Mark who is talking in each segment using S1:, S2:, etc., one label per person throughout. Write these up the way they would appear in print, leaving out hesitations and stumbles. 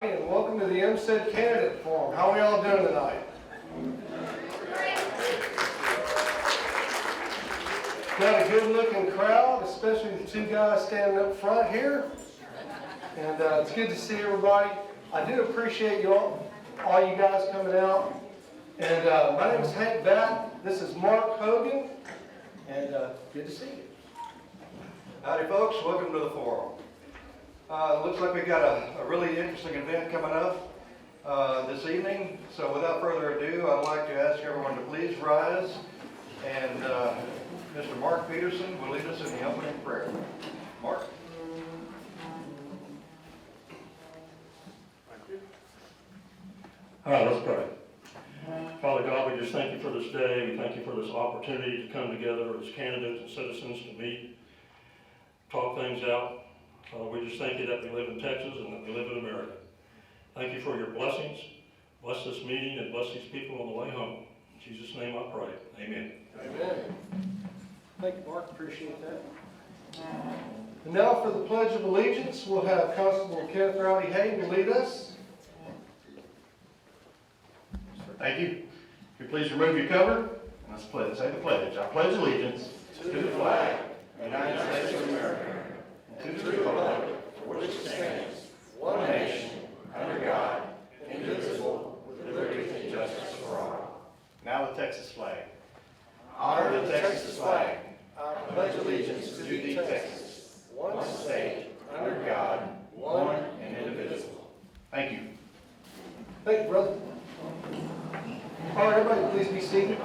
S1: And welcome to the Msed Candidate Forum. How are we all doing tonight? Got a good-looking crowd, especially the two guys standing up front here. And it's good to see everybody. I do appreciate you all you guys coming out. And my name is Hank Batt. This is Mark Hogan. And good to see you.
S2: Howdy folks, welcome to the forum. Looks like we've got a really interesting event coming up this evening. So without further ado, I'd like to ask everyone to please rise. And Mr. Mark Peterson will lead us in the opening prayer. Mark.
S3: All right, let's pray. Father God, we just thank you for this day. We thank you for this opportunity to come together as candidates and citizens to meet, talk things out. We just thank you that we live in Texas and that we live in America. Thank you for your blessings. Bless this meeting and bless these people on the way home. In Jesus' name I pray. Amen.
S1: Amen. Thank you, Mark. Appreciate that. And now for the Pledge of Allegiance, we'll have Constable Kenneth Rowdy Hayden lead us.
S4: Thank you. If you please remove your cover, and let's pledge. Say the pledge. I pledge allegiance to the flag of the United States of America and to the republic for which it stands, one nation, under God, indivisible, with liberty and justice for all. Now the Texas flag. Honor the Texas flag. I pledge allegiance to thee, Texas, one state, under God, one and indivisible. Thank you.
S1: Thank you, brother. All right, everybody, please be seated.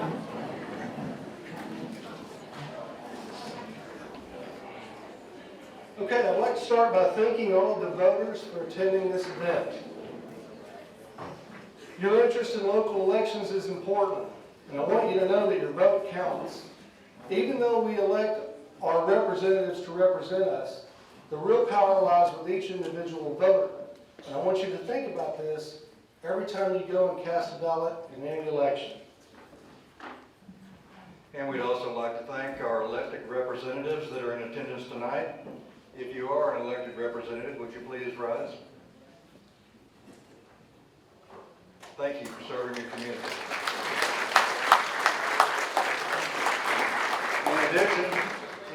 S1: Okay, I'd like to start by thanking all the voters for attending this event. Your interest in local elections is important, and I want you to know that your vote counts. Even though we elect our representatives to represent us, the real power lies with each individual voter. And I want you to think about this every time you go and cast a ballot in any election.
S2: And we'd also like to thank our elected representatives that are in attendance tonight. If you are an elected representative, would you please rise? Thank you for serving your community.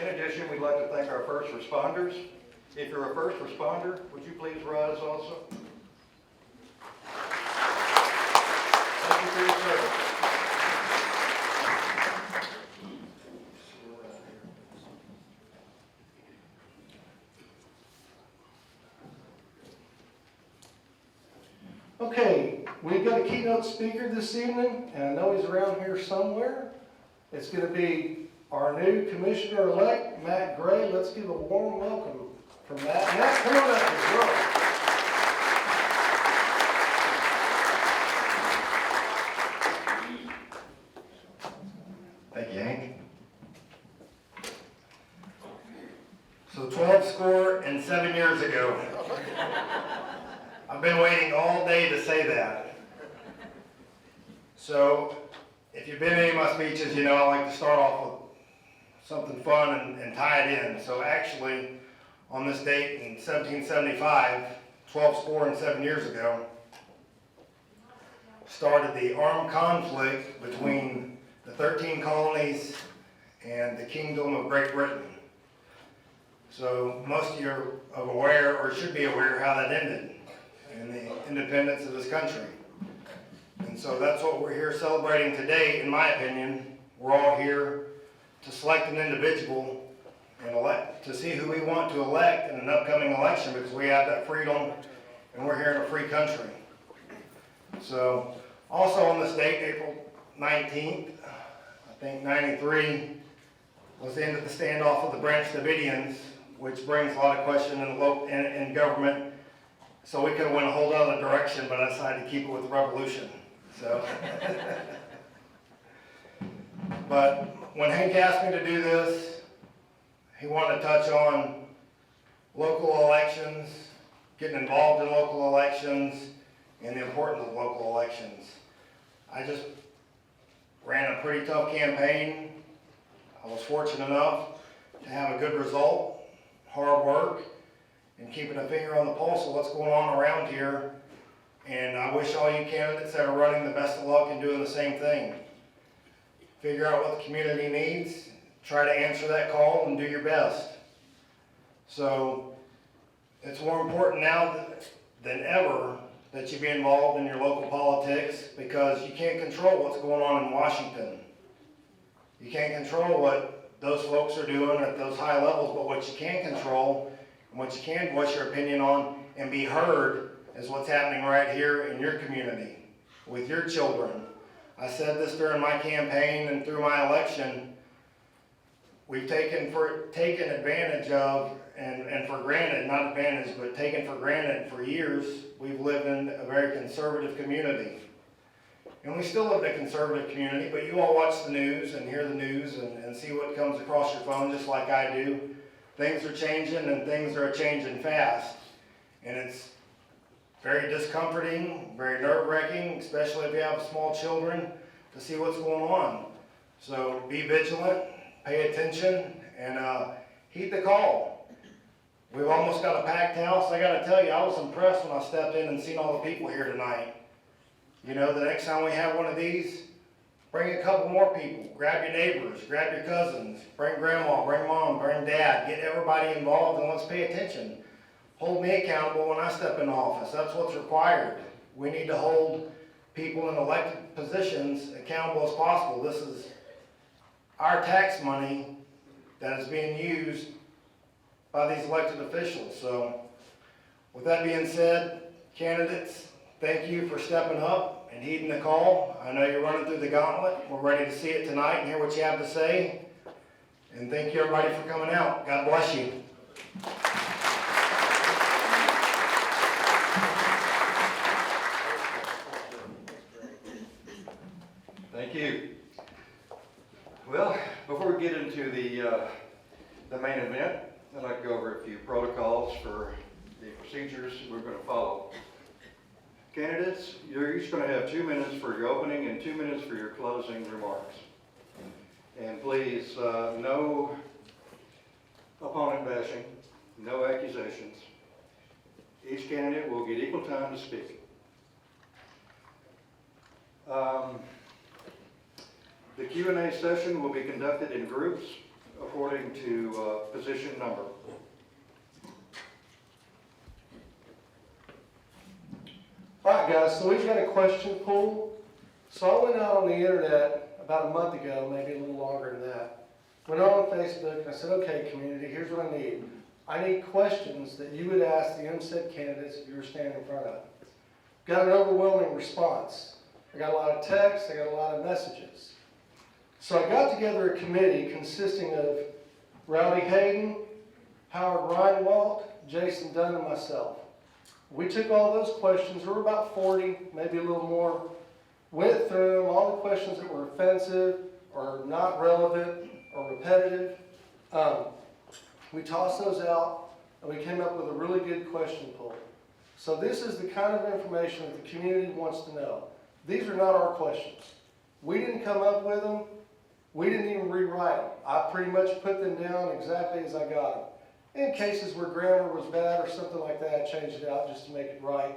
S2: In addition, we'd like to thank our first responders. If you're a first responder, would you please rise also? Thank you for your service.
S1: Okay, we've got a keynote speaker this evening, and I know he's around here somewhere. It's going to be our new commissioner-elect, Matt Gray. Let's give a warm welcome from Matt. Matt, come on up as well.
S4: Thank you, Hank. So 12 years ago, I've been waiting all day to say that. So if you've been to any of my speeches, you know I like to start off with something fun and tie it in. So actually, on this date in 1775, 7 years ago, started the armed conflict between the 13 colonies and the Kingdom of Great Britain. So most of you are aware, or should be aware, how that ended in the independence of this country. And so that's what we're here celebrating today, in my opinion. We're all here to select an individual and elect, to see who we want to elect in an upcoming election, because we have that freedom and we're here in a free country. So also on this date, April 19th, I think 93, was the end of the standoff with the Branch Davidians, which brings a lot of question in government. So we could have went a whole other direction, but I decided to keep it with the revolution. So, but when Hank asked me to do this, he wanted to touch on local elections, getting involved in local elections, and the importance of local elections. I just ran a pretty tough campaign. I was fortunate enough to have a good result, hard work, and keeping a finger on the pulse of what's going on around here And I wish all you candidates that are running the best of luck in doing the same thing. Figure out what the community needs, try to answer that call, and do your best. So it's more important now than ever that you be involved in your local politics, because you can't control what's going on in Washington. You can't control what those folks are doing at those high levels, but what you can control and what you can voice your opinion on and be heard is what's happening right here in your community with your children. I said this during my campaign and through my election. We've taken advantage of and for granted, not advantage, but taken for granted for years. We've lived in a very conservative community. And we still live in a conservative community, but you all watch the news and hear the news and see what comes across your phone just like I do. Things are changing and things are changing fast. And it's very discomforting, very nerve-wracking, especially if you have small children, to see what's going on. So be vigilant, pay attention, and heed the call. We've almost got a packed house. I gotta tell you, I was impressed when I stepped in and seen all the people here tonight. You know, the next time we have one of these, bring a couple more people. Grab your neighbors, grab your cousins, bring grandma, bring mom, bring dad. Get everybody involved and let's pay attention. Hold me accountable when I step into office. That's what's required. We need to hold people in elected positions accountable as possible. This is our tax money that is being used by these elected officials. So with that being said, candidates, thank you for stepping up and heeding the call. I know you're running through the gauntlet. We're ready to see it tonight and hear what you have to say. And thank you everybody for coming out. God bless you.
S2: Thank you. Well, before we get into the main event, I'd like to go over a few protocols for the procedures we're going to follow. Candidates, you're each going to have 2 minutes for your opening and 2 minutes for your closing remarks. And please, no opponent bashing, no accusations. Each candidate will get equal time to speak. The Q&A session will be conducted in groups according to position number.
S1: Alright guys, so we've got a question pool. So I went out on the internet about a month ago, maybe a little longer than that. Went on Facebook and I said, okay community, here's what I need. I need questions that you would ask the Msed candidates if you were standing in front of. Got an overwhelming response. I got a lot of texts, I got a lot of messages. So I got together a committee consisting of Rowdy Hayden, Howard Reinwald, Jason Dunn, and myself. We took all those questions, there were about 40, maybe a little more, went through them, all the questions that were offensive or not relevant or repetitive. We tossed those out and we came up with a really good question pool. So this is the kind of information that the community wants to know. These are not our questions. We didn't come up with them. We didn't even rewrite them. I pretty much put them down exactly as I got them. In cases where grammar was bad or something like that, I changed it out just to make it right.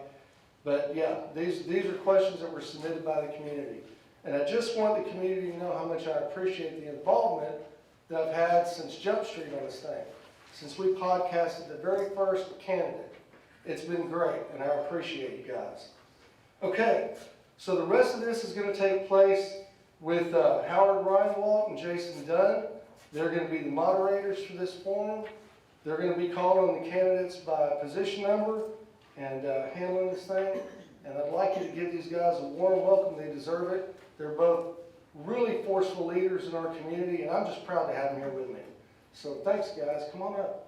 S1: But yeah, these are questions that were submitted by the community. And I just want the community to know how much I appreciate the involvement that I've had since Jump Street on this thing. Since we podcasted the very first candidate. It's been great, and I appreciate you guys. Okay, so the rest of this is going to take place with Howard Reinwald and Jason Dunn. They're going to be the moderators for this forum. They're going to be calling the candidates by position number and handling this thing. And I'd like you to give these guys a warm welcome. They deserve it. They're both really forceful leaders in our community, and I'm just proud to have them here with me. So thanks, guys. Come on up.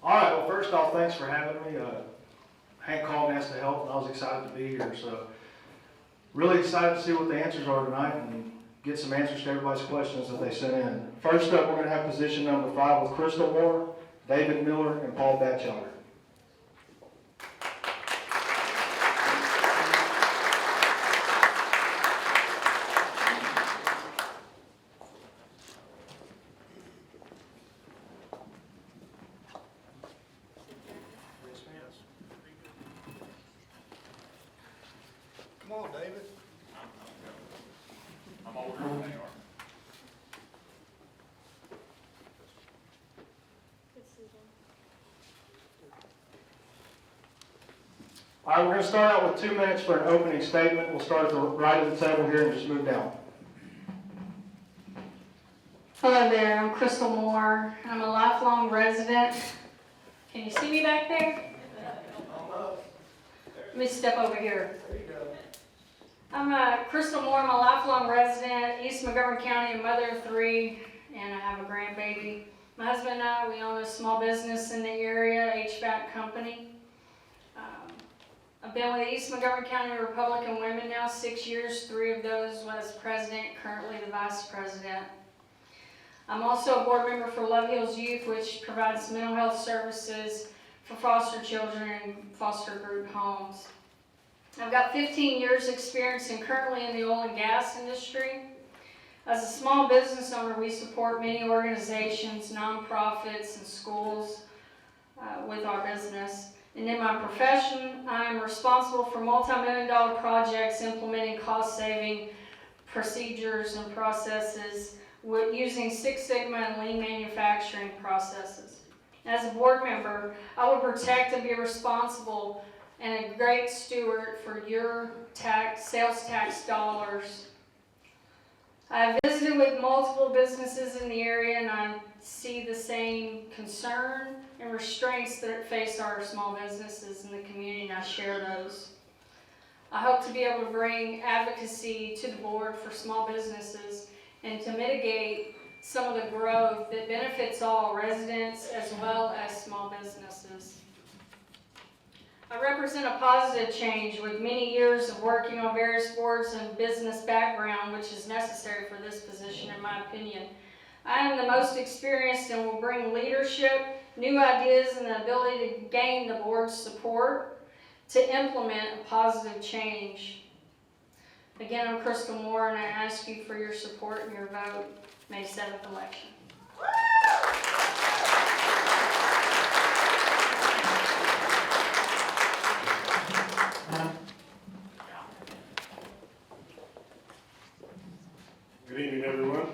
S5: All right, well, first off, thanks for having me. Hank called and asked to help, and I was excited to be here. So, really excited to see what the answers are tonight and get some answers to everybody's questions that they sent in. First up, we're going to have position number 5 with Crystal Moore, David Miller, and Paul Batchelder.
S2: on, David.
S6: I'm older than they are.
S5: All right, we're going to start out with 2 minutes for an opening statement. We'll start at the right of the table here and just move down.
S7: Hello there, I'm Crystal Moore. I'm a lifelong resident. Can you see me back there? Let me step over here.
S1: There you go.
S7: I'm Crystal Moore. I'm a lifelong resident, East Montgomery County, a mother of 3, and I have a grandbaby. My husband and I, we own a small business in the area, HVAC company. I've been with East Montgomery County Republican Women now 6 years, 3 of those was president, currently the vice president. I'm also a board member for Love Hills Youth, which provides mental health services for foster children and foster group homes. I've got 15 years experience and currently in the oil and gas industry. As a small business owner, we support many organizations, nonprofits, and schools with our business. And in my profession, I am responsible for multi-million-dollar projects implementing cost-saving procedures and processes using Six Sigma and lean manufacturing processes. As a board member, I will protect and be responsible and a great steward for your sales tax dollars. I have visited with multiple businesses in the area and I see the same concern and restraints that face our small businesses in the community, and I share those. I hope to be able to bring advocacy to the board for small businesses and to mitigate some of the growth that benefits all residents as well as small businesses. I represent a positive change with many years of working on various boards and business background, which is necessary for this position in my opinion. I am the most experienced and will bring leadership, new ideas, and the ability to gain the board's support to implement a positive change. Again, I'm Crystal Moore, and I ask you for your support and your vote May 7th election.
S8: Good evening, everyone.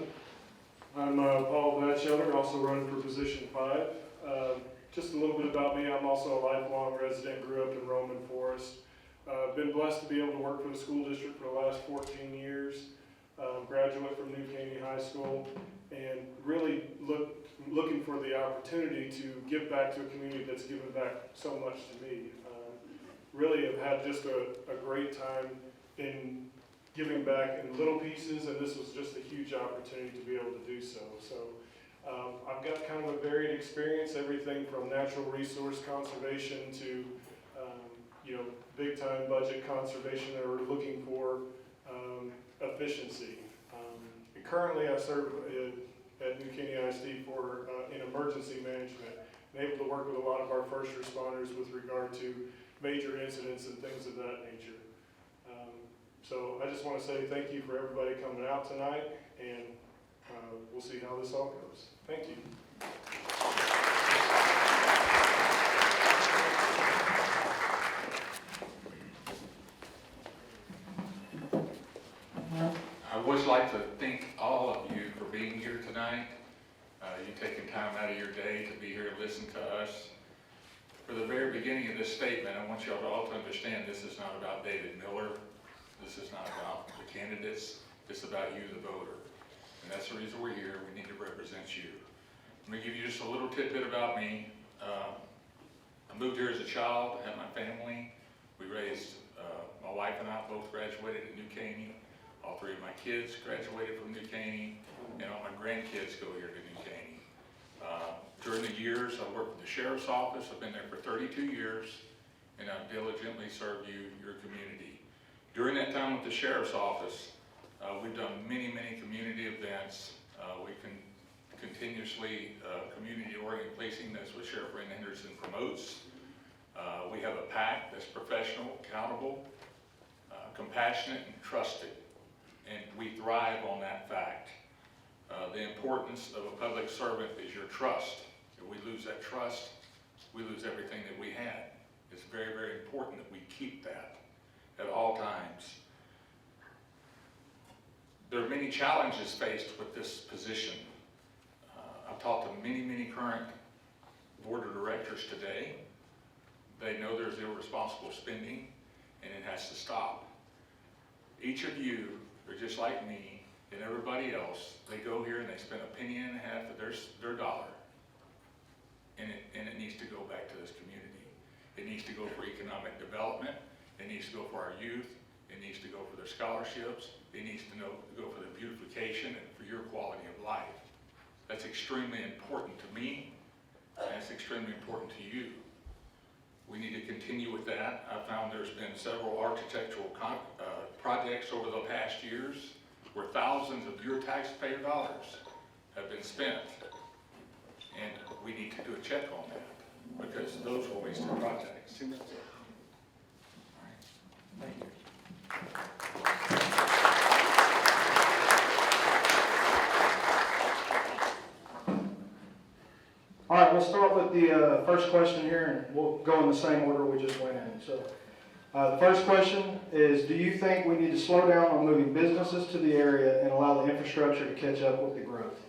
S8: I'm Paul Batchelder, also running for position 5. Just a little bit about me. I'm also a lifelong resident, grew up in Roman Forest. Been blessed to be able to work for the school district for the last 14 years. Graduate from New Caney High School, and really looking for the opportunity to give back to a community that's given back so much to me. Really have had just a great time in giving back in little pieces, and this was just a huge opportunity to be able to do so. So I've got kind of a varied experience, everything from natural resource conservation to big time budget conservation that we're looking for efficiency. And currently I serve at New Caney ISD for in emergency management, and able to work with a lot of our first responders with regard to major incidents and things of that nature. So I just want to say thank you for everybody coming out tonight, and we'll see how this all goes. Thank you.
S6: I would like to thank all of you for being here tonight. You taking time out of your day to be here and listen to us. For the very beginning of this statement, I want you all to understand this is not about David Miller. This is not about the candidates. It's about you, the voter. And that's the reason we're here. We need to represent you. I'm going to give you just a little tidbit about me. I moved here as a child. I had my family. We raised, my wife and I both graduated at New Caney. All 3 of my kids graduated from New Caney, and all my grandkids go here to New Caney. During the years, I worked with the Sheriff's Office. I've been there for 32 years, and I've diligently served you, your community. During that time with the Sheriff's Office, we've done many, many community events. We can continuously community-oriented policing. That's what Sheriff Brandon Henderson promotes. We have a PAC that's professional, accountable, compassionate, and trusted. And we thrive on that fact. The importance of a public servant is your trust. If we lose that trust, we lose everything that we had. It's very, very important that we keep that at all times. There are many challenges faced with this position. I've talked to many current board of directors today. They know there's irresponsible spending and it has to stop. Each of you are just like me and everybody else. They go here and they spend a penny and a half of their dollar. And it needs to go back to this community. It needs to go for economic development. It needs to go for our youth. It needs to go for their scholarships. It needs to go for the beautification and for your quality of life. That's extremely important to me, and it's extremely important to you. We need to continue with that. I found there's been several architectural projects over the past years where thousands of your taxpayer dollars have been spent. And we need to do a check on that because those were wasted projects. All right. Thank you.
S5: All right, we'll start with the first question here, and we'll go in the same order we just went in. So, the first question is, do you think we need to slow down on moving businesses to the area and allow the infrastructure to catch up with the growth?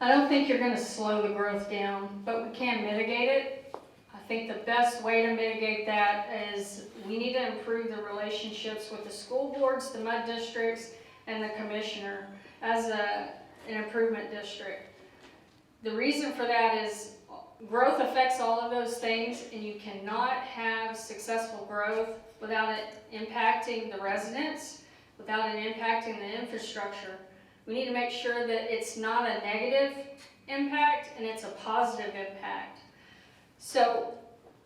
S7: I don't think you're going to slow the growth down, but we can mitigate it. I think the best way to mitigate that is we need to improve the relationships with the school boards, the MUD districts, and the commissioner as an improvement district. The reason for that is growth affects all of those things, and you cannot have successful growth without it impacting the residents, without it impacting the infrastructure. We need to make sure that it's not a negative impact and it's a positive impact. So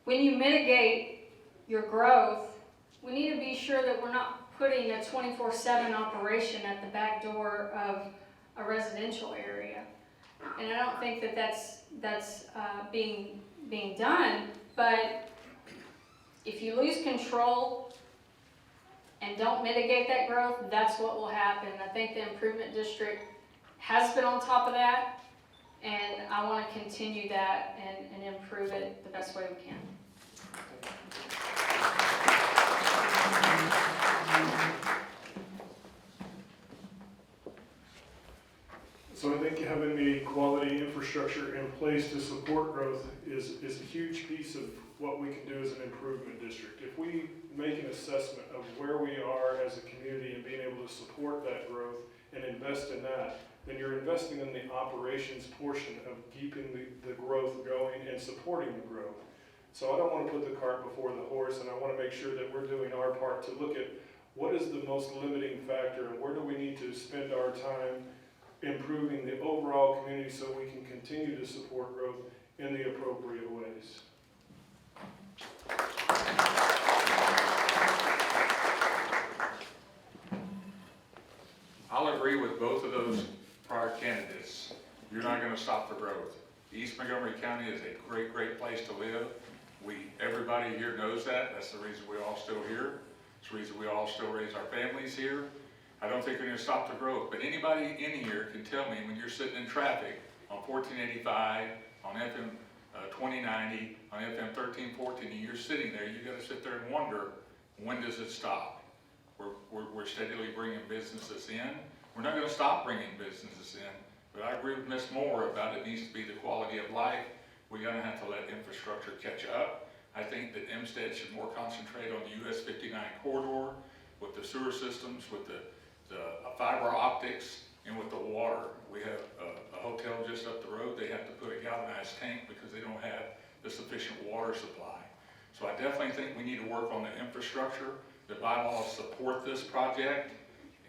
S7: when you mitigate your growth, we need to be sure that we're not putting a 24/7 operation at the back door of a residential area. And I don't think that that's being done, but if you lose control and don't mitigate that growth, that's what will happen. I think the improvement district has been on top of that, and I want to continue that and improve it the best way we can.
S8: So I think having the quality infrastructure in place to support growth is a huge piece of what we can do as an improvement district. If we make an assessment of where we are as a community and being able to support that growth and invest in that, then you're investing in the operations portion of keeping the growth going and supporting the growth. So I don't want to put the cart before the horse, and I want to make sure that we're doing our part to look at what is the most limiting factor and where do we need to spend our time improving the overall community so we can continue to support growth in the appropriate ways.
S6: I'll agree with both of those prior candidates. You're not going to stop the growth. East Montgomery County is a great place to live. Everybody here knows that. That's the reason we're all still here. It's the reason we all still raise our families here. I don't think we're going to stop the growth, but anybody in here can tell me when you're sitting in traffic on 1485, on FM 2090, on FM 1314, and you're sitting there, you got to sit there and wonder, when does it stop? We're steadily bringing businesses in. We're not going to stop bringing businesses in, but I agree with Ms. Moore about it needs to be the quality of life. We're going to have to let infrastructure catch up. I think that Msed should more concentrate on the US 59 corridor with the sewer systems, with the fiber optics, and with the water. We have a hotel just up the road. They have to put a galvanized tank because they don't have the sufficient water supply. So I definitely think we need to work on the infrastructure. The bylaws support this project,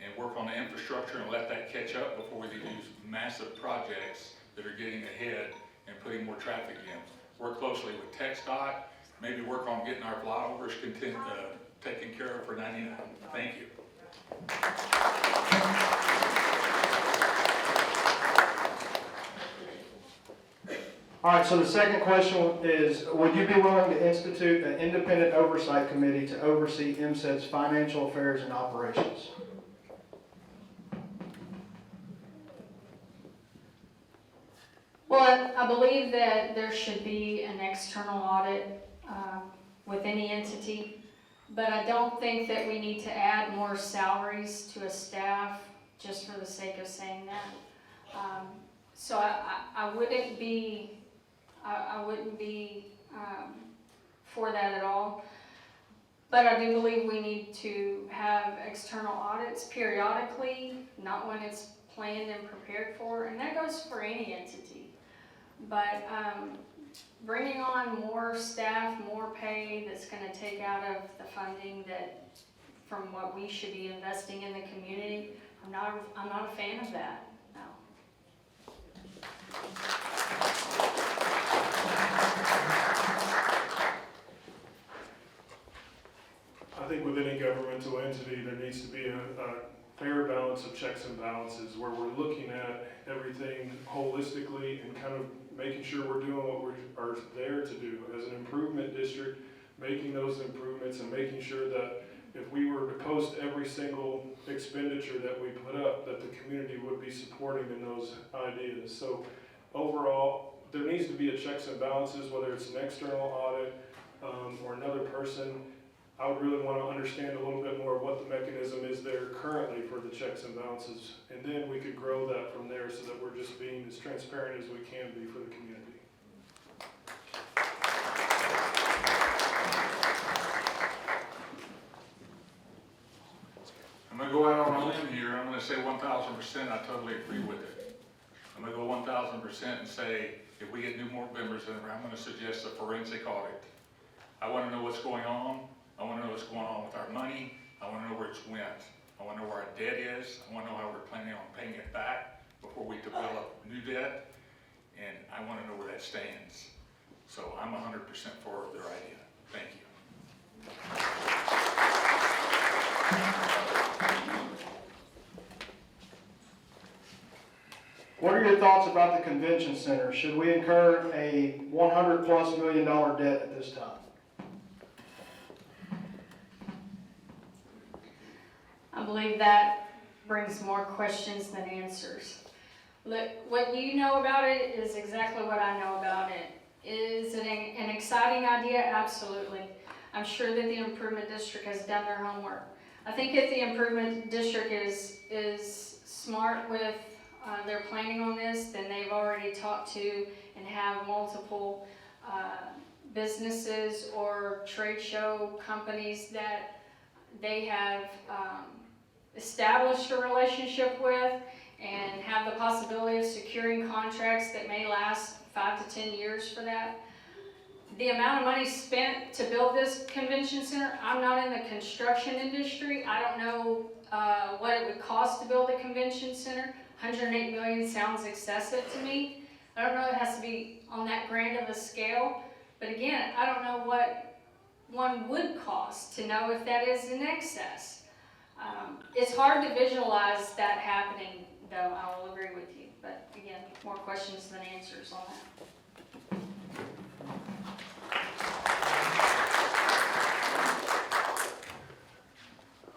S6: and work on the infrastructure and let that catch up before we do these massive projects that are getting ahead and putting more traffic in. Work closely with TxDOT, maybe work on getting our flyovers taken care of for 99. Thank you.
S5: All right, so the second question is, would you be willing to institute an independent oversight committee to oversee Msed's financial affairs and operations?
S7: Well, I believe that there should be an external audit with any entity. But I don't think that we need to add more salaries to a staff just for the sake of saying that. So I wouldn't be, for that at all. But I do believe we need to have external audits periodically, not when it's planned and prepared for, and that goes for any entity. But bringing on more staff, more pay, that's going to take out of the funding that from what we should be investing in the community, I'm not a fan of that. No.
S8: I think with any governmental entity, there needs to be a fair balance of checks and balances where we're looking at everything holistically and kind of making sure we're doing what we are there to do as an improvement district, making those improvements and making sure that if we were to post every single expenditure that we put up, that the community would be supporting in those ideas. So overall, there needs to be a checks and balances, whether it's an external audit or another person. I would really want to understand a little bit more of what the mechanism is there currently for the checks and balances, and then we could grow that from there so that we're just being as transparent as we can be for the community.
S6: I'm gonna go out on a limb here, I'm gonna say 1,000%, I totally agree with it. I'm gonna go 1,000% and say, if we get new more members in, I'm gonna suggest a forensic audit. I wanna know what's going on. I want to know what's going on with our money. I want to know where it's went. I want to know where our debt is. I want to know how we're planning on paying it back before we develop new debt. And I want to know where that stands. So I'm 100% for their idea. Thank you.
S5: What are your thoughts about the convention center? Should we incur a $100+ million debt at this time?
S7: I believe that brings more questions than answers. Look, what you know about it is exactly what I know about it. Is it an exciting idea? Absolutely. I'm sure that the Improvement District has done their homework. I think if the Improvement District is smart with their planning on this, then they've already talked to and have multiple businesses or trade show companies that they have established a relationship with and have the possibility of securing contracts that may last 5 to 10 years for that. The amount of money spent to build this convention center, I'm not in the construction industry. I don't know what it would cost to build a convention center. $108 million sounds excessive to me. I don't know if it has to be on that grand of a scale, but again, I don't know what one would cost to know if that is in excess. It's hard to visualize that happening, though, I will agree with you. But again, more questions than answers on that.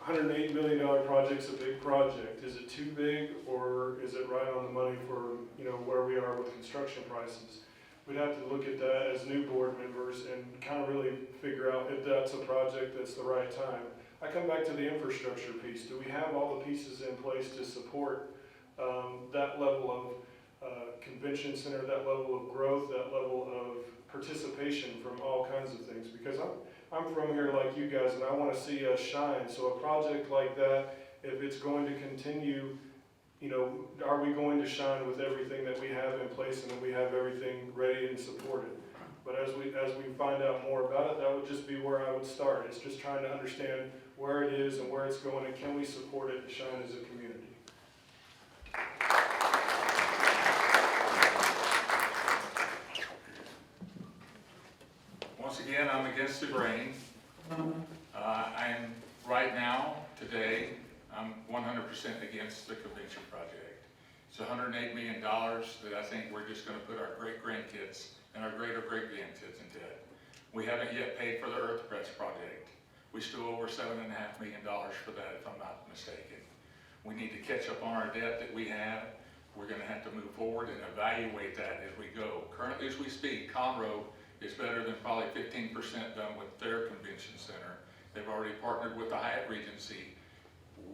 S8: $108 million project's a big project. Is it too big, or is it right on the money for, where we are with construction prices? We'd have to look at that as new board members and kind of really figure out if that's a project that's the right time. I come back to the infrastructure piece. Do we have all the pieces in place to support that level of convention center, that level of growth, that level of participation from all kinds of things? Because I'm from here like you guys, and I want to see us shine. So a project like that, if it's going to continue, are we going to shine with everything that we have in place and that we have everything ready and supported? But as we find out more about it, that would just be where I would start. It's just trying to understand where it is and where it's going, and can we support it to shine as a community?
S6: Once again, I'm against the grain. I'm right now, today, I'm 100% against the convention project. It's $108 million that I think we're just going to put our great-grandkids and our great-grandkids in debt. We haven't yet paid for the Earth Press project. We still owe over $7.5 million for that, if I'm not mistaken. We need to catch up on our debt that we have. We're going to have to move forward and evaluate that as we go. Currently, as we speak, Conroe is better than probably 15% done with their convention center. They've already partnered with the Hyatt Regency.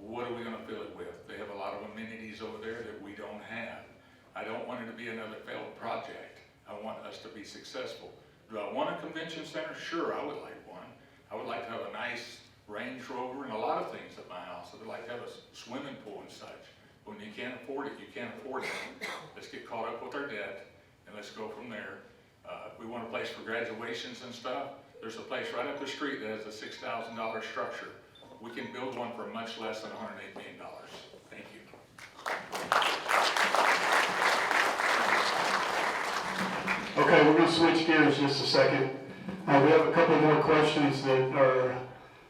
S6: What are we gonna fill it with? They have a lot of amenities over there that we don't have. I don't want it to be another failed project. I want us to be successful. Do I want a convention center? Sure, I would like one. I would like to have a nice Range Rover and a lot of things at my house. I would like to have a swimming pool and such. When you can't afford it, you can't afford it. Let's get caught up with our debt and let's go from there. If we want a place for graduations and stuff, there's a place right up the street that has a $6,000 structure. We can build one for much less than $108 million. Thank you.
S9: Okay, we're going to switch gears just a second. We have a couple more questions that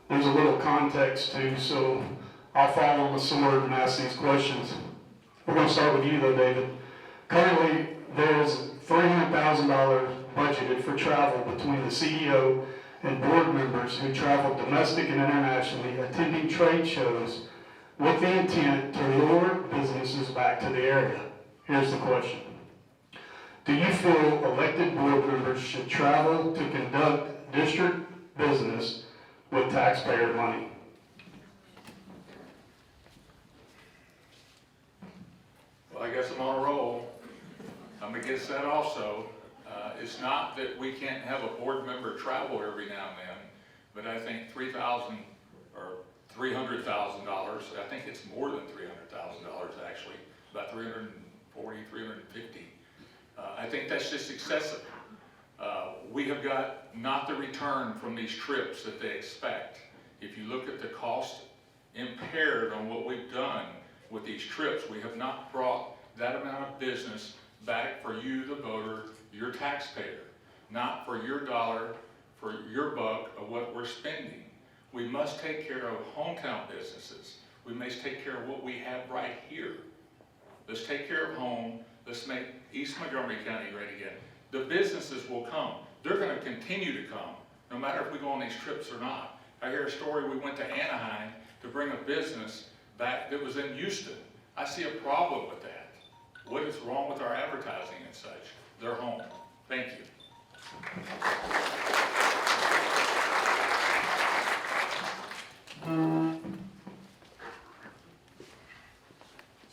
S9: there's a little context to, so I'll follow the sword and ask these questions. We're going to start with you though, David. Currently, there's $300,000 budgeted for travel between the CEO and board members who travel domestic and internationally, attending trade shows with the intent to lure businesses back to the area. Here's the question. Do you feel elected board members should travel to conduct district business with taxpayer money?
S6: Well, I guess I'm on a roll. I'm against that also. It's not that we can't have a board member travel every now and then, but I think $3,000 or $300,000, I think it's more than $300,000 actually, about $340,000, $350,000. I think that's just excessive. We have got not the return from these trips that they expect. If you look at the cost impaired on what we've done with these trips, we have not brought that amount of business back for you, the voter, your taxpayer, not for your dollar, for your buck of what we're spending. We must take care of hometown businesses. We must take care of what we have right here. Let's take care of home. Let's make East Montgomery County great again. The businesses will come. They're going to continue to come, no matter if we go on these trips or not. I hear a story, we went to Anaheim to bring a business back that was in Houston. I see a problem with that. What is wrong with our advertising and such? They're home. Thank you.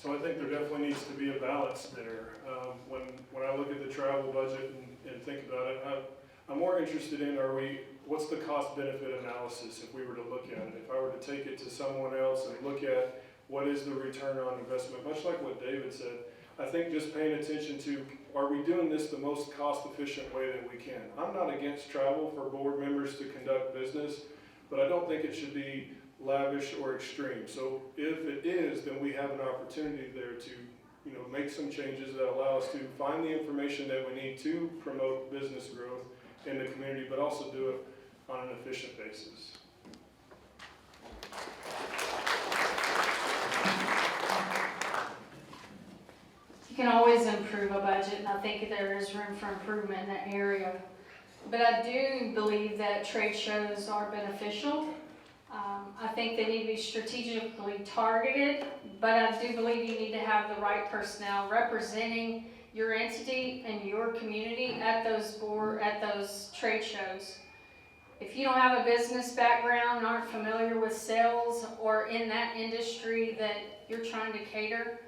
S8: So I think there definitely needs to be a balance there. When I look at the travel budget and think about it, I'm more interested in what's the cost benefit analysis if we were to look at it? If I were to take it to someone else and look at what is the return on investment, much like what David said, I think just paying attention to, are we doing this the most cost efficient way that we can? I'm not against travel for board members to conduct business, but I don't think it should be lavish or extreme. So if it is, then we have an opportunity there to, make some changes that allow us to find the information that we need to promote business growth in the community, but also do it on an efficient basis.
S7: You can always improve a budget, and I think there is room for improvement in that area. But I do believe that trade shows are beneficial. I think they need to be strategically targeted, but I do believe you need to have the right personnel representing your entity and your community at those trade shows. If you don't have a business background, aren't familiar with sales, or in that industry that you're trying to cater,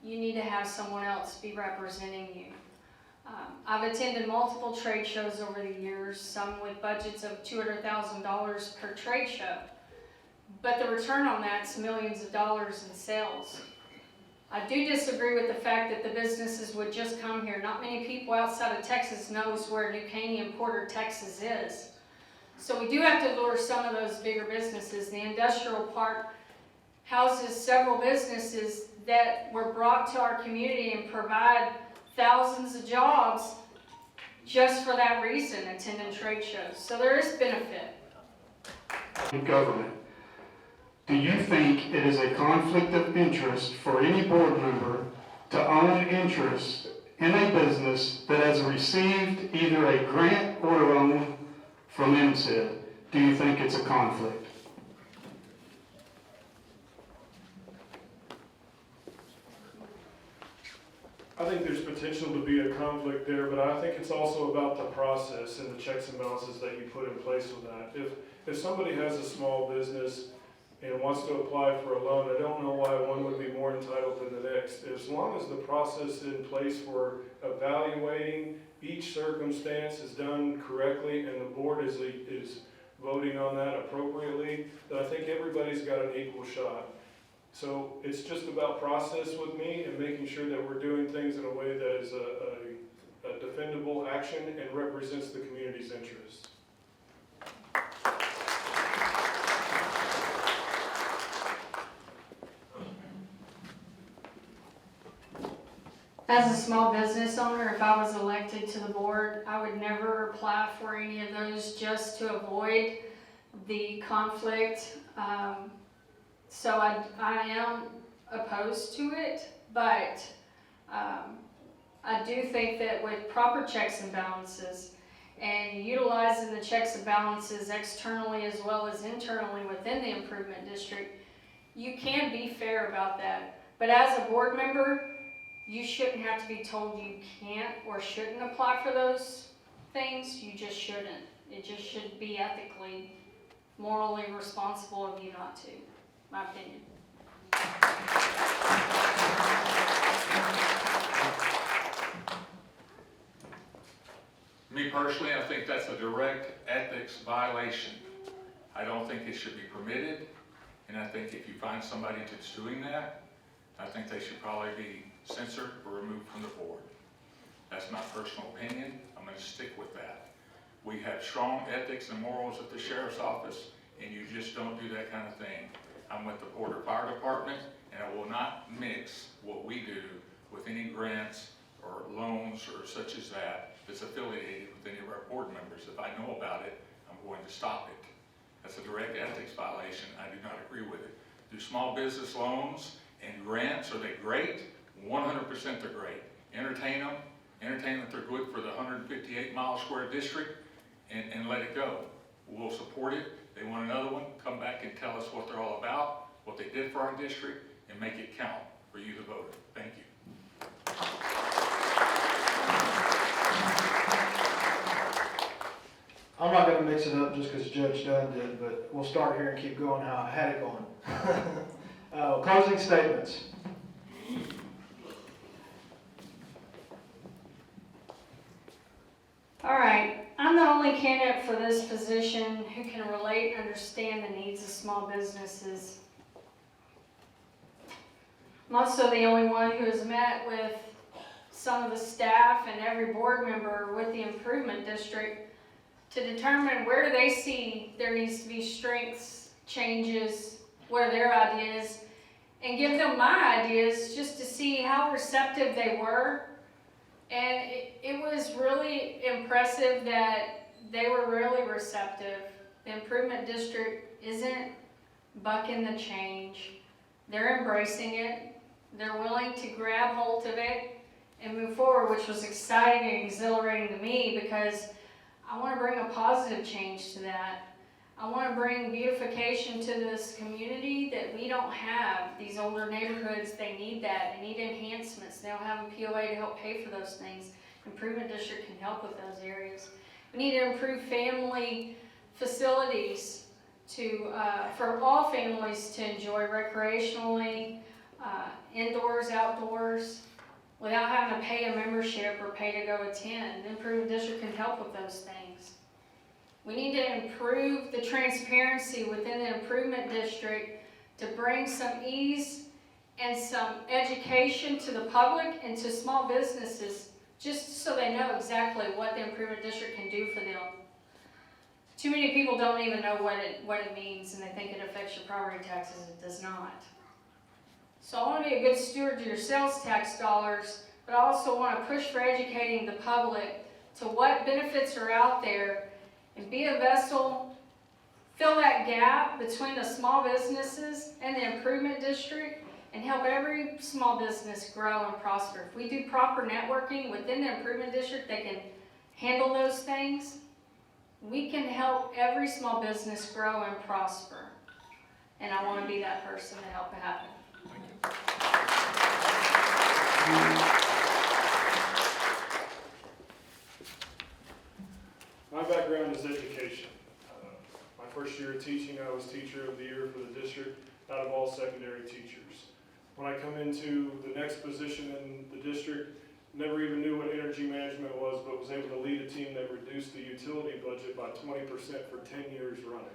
S7: you need to have someone else be representing you. I've attended multiple trade shows over the years, some with budgets of $200,000 per trade show. But the return on that's millions of dollars in sales. I do disagree with the fact that the businesses would just come here. Not many people outside of Texas knows where New Caney and Porter, Texas is. So we do have to lure some of those bigger businesses. The industrial park houses several businesses that were brought to our community and provide thousands of jobs just for that reason, attending trade shows. So there is benefit.
S9: Government. Do you think it is a conflict of interest for any board member to own interest in a business that has received either a grant or a loan from Msed? Do you think it's a conflict?
S8: I think there's potential potential to be a conflict there, but I think it's also about the process and the checks and balances that you put in place with that. If somebody has a small business and wants to apply for a loan, I don't know why one would be more entitled than the next. As long as the process in place for evaluating each circumstance is done correctly and the board is voting on that appropriately, then I think everybody's got an equal shot. So it's just about process with me and making sure that we're doing things in a way that is a defendable action and represents the community's interests.
S7: As a small business owner, if I was elected to the board, I would never apply for any of those just to avoid the conflict. So I am opposed to it, but I do think that with proper checks and balances and utilizing the checks and balances externally as well as internally within the improvement district, you can be fair about that. But as a board member, you shouldn't have to be told you can't or shouldn't apply for those things. You just shouldn't. It just should be ethically, morally responsible of you not to, my opinion.
S6: Me personally, I think that's a direct ethics violation. I don't think it should be permitted, and I think if you find somebody that's doing that, I think they should probably be censored or removed from the board. That's my personal opinion. I'm going to stick with that. We have strong ethics and morals at the sheriff's office, and you just don't do that kind of thing. I'm with the Porter Fire Department, and I will not mix what we do with any grants or loans or such as that that's affiliated with any of our board members. If I know about it, I'm going to stop it. That's a direct ethics violation. I do not agree with it. Do small business loans and grants, are they great? 100% they're great. Entertain them that they're good for the 158-mile square district, and let it go. We'll support it. They want another one, come back and tell us what they're all about, what they did for our district, and make it count for you, the voter. Thank you.
S5: I'm not gonna mix it up just because Judge Dunn did, but we'll start here and keep going how I had it going. Closing statements.
S7: All right, I'm the only candidate for this position who can relate and understand the needs of small businesses. I'm also the only one who has met with some of the staff and every board member with the improvement district to determine where do they see there needs to be strengths, changes, what are their ideas, and give them my ideas just to see how receptive they were. And it was really impressive that they were really receptive. The improvement district isn't bucking the change. They're embracing it. They're willing to grab hold of it and move forward, which was exciting and exhilarating to me because I want to bring a positive change to that. I want to bring beautification to this community that we don't have. These older neighborhoods, they need that. They need enhancements. They don't have a POA to help pay for those things. Improvement District can help with those areas. We need to improve family facilities for all families to enjoy recreationally, indoors, outdoors, without having to pay a membership or pay to go attend. The Improvement District can help with those things. We need to improve the transparency within the Improvement District to bring some ease and some education to the public and to small businesses, just so they know exactly what the Improvement District can do for them. Too many people don't even know what it means, and they think it affects your property taxes. It does not. So I want to be a good steward to your sales tax dollars, but I also want to push for educating the public to what benefits are out there and be a vessel, fill that gap between the small businesses and the Improvement District and help every small business grow and prosper. If we do proper networking within the Improvement District that can handle those things, we can help every small business grow and prosper. And I want to be that person to help it happen.
S8: background is education. My first year of teaching, I was Teacher of the Year for the district out of all secondary teachers. When I come into the next position in the district, never even knew what energy management was, but was able to lead a team that reduced the utility budget by 20% for 10 years running.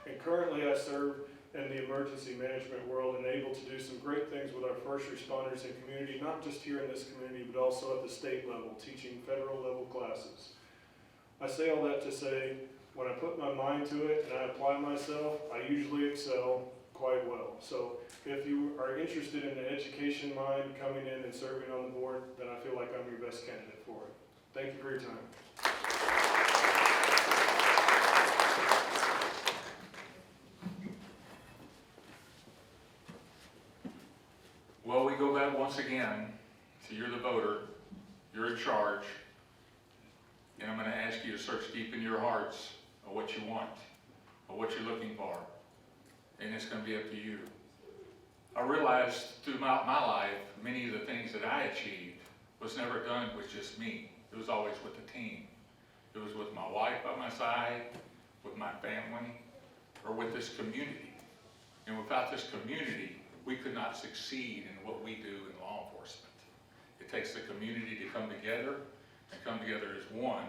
S8: And currently I serve in the emergency management world and able to do some great things with our first responders and community, not just here in this community, but also at the state level, teaching federal level classes. I say all that to say, when I put my mind to it and I apply myself, I usually excel quite well. So if you are interested in the education mind coming in and serving on the board, then I feel like I'm your best candidate for it. Thank you for your time.
S6: Well, we go back once again to you're the voter, you're in charge, and I'm going to ask you to search deep in your hearts of what you want, of what you're looking for, and it's going to be up to you. I realized throughout my life, many of the things that I achieved was never done with just me. It was always with the team. It was with my wife by my side, with my family, or with this community. And without this community, we could not succeed in what we do in law enforcement. It takes the community to come together and come together as one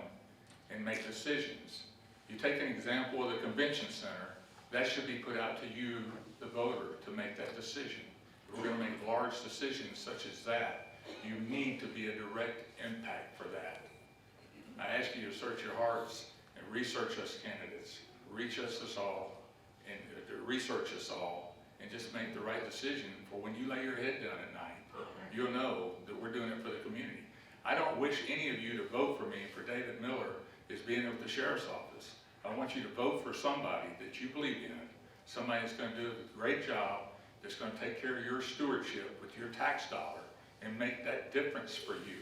S6: and make decisions. You take an example of the convention center, that should be put out to you, the voter, to make that decision. If we're going to make large decisions such as that, you need to be a direct impact for that. I ask you to search your hearts and research us candidates, research us all, and just make the right decision for when you lay your head down at night. You'll know that we're doing it for the community. I don't wish any of you to vote for me for David Miller as being with the sheriff's office. I want you to vote for somebody that you believe in, somebody that's going to do a great job, that's going to take care of your stewardship with your tax dollar and make that difference for you.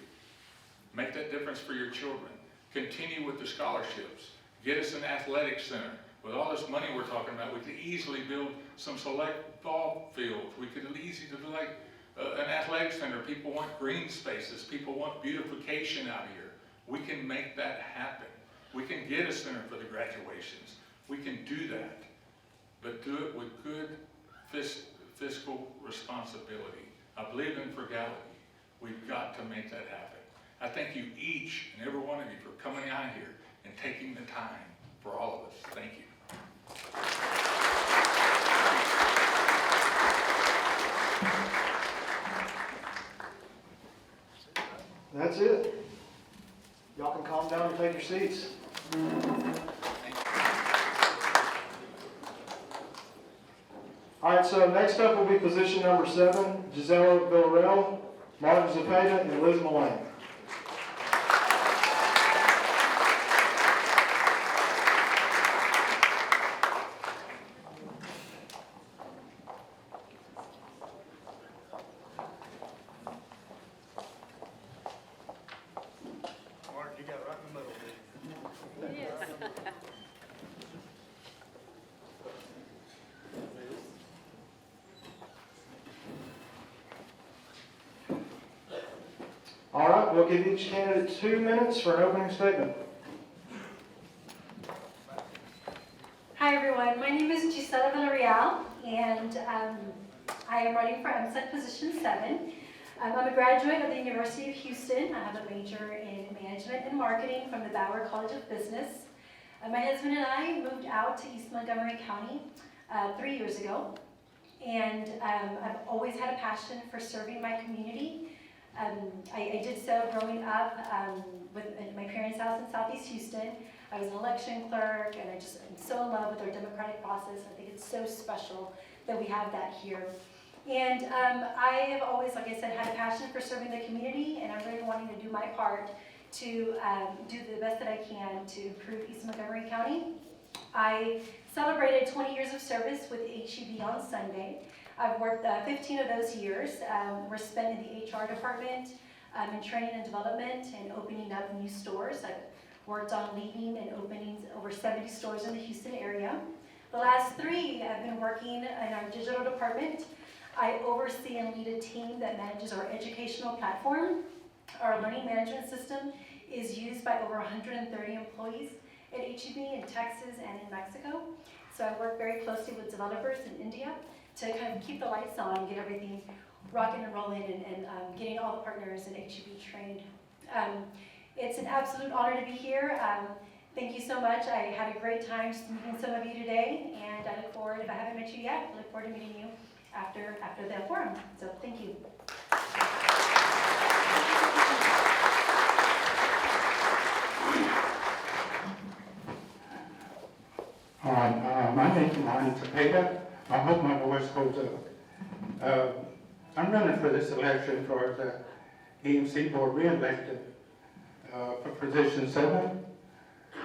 S6: Make that difference for your children. Continue with the scholarships. Get us an athletic center. With all this money we're talking about, we could easily build some select ball fields. We could easily do like an athletic center. People want green spaces. People want beautification out here. We can make that happen. We can get a center for the graduations. We can do that, but do it with good fiscal responsibility. I believe in frugality. We've got to make that happen. I thank you each and every one of you for coming out here and taking the time for all of us. Thank you.
S5: That's it. Y'all can calm down and take your seats. All right, so next up will be position number 7, Gisela Villarreal, Martin Zepeda, and Liz Mullane. All right, we'll give each candidate 2 minutes for an opening statement.
S10: Hi everyone, my name is Gisela Villarreal and I am running for Msed position 7. I'm a graduate of the University of Houston. I have a major in management and marketing from the Bauer College of Business. My husband and I moved out to East Montgomery County 3 years ago, and I've always had a passion for serving my community. I did so growing up with my parents' house in Southeast Houston. I was an election clerk, and I'm so in love with our democratic process. I think it's so special that we have that here. And I have always, like I said, had a passion for serving the community, and I'm really wanting to do my part to do the best that I can to improve East Montgomery County. I celebrated 20 years of service with HEB on Sunday. I've worked 15 of those years. Were spent in the HR department, in training and development, and opening up new stores. I've worked on leading and opening over 70 stores in the Houston area. The last 3, I've been working in our digital department. I oversee and lead a team that manages our educational platform. Our learning management system is used by over 130 employees, at HEB in Texas and in Mexico. So I work very closely with developers in India to kind of keep the lights on, get everything rocking and rolling, and getting all the partners in HEB trained. It's an absolute honor to be here. Thank you so much. I had a great time just meeting some of you today, and I look forward, if I haven't met you yet, I look forward to meeting you after the forum. So thank you.
S11: All right, my name is Taxpayer. I hope my voice holds up. I'm running for this election for the EMC board re-elected for position 7.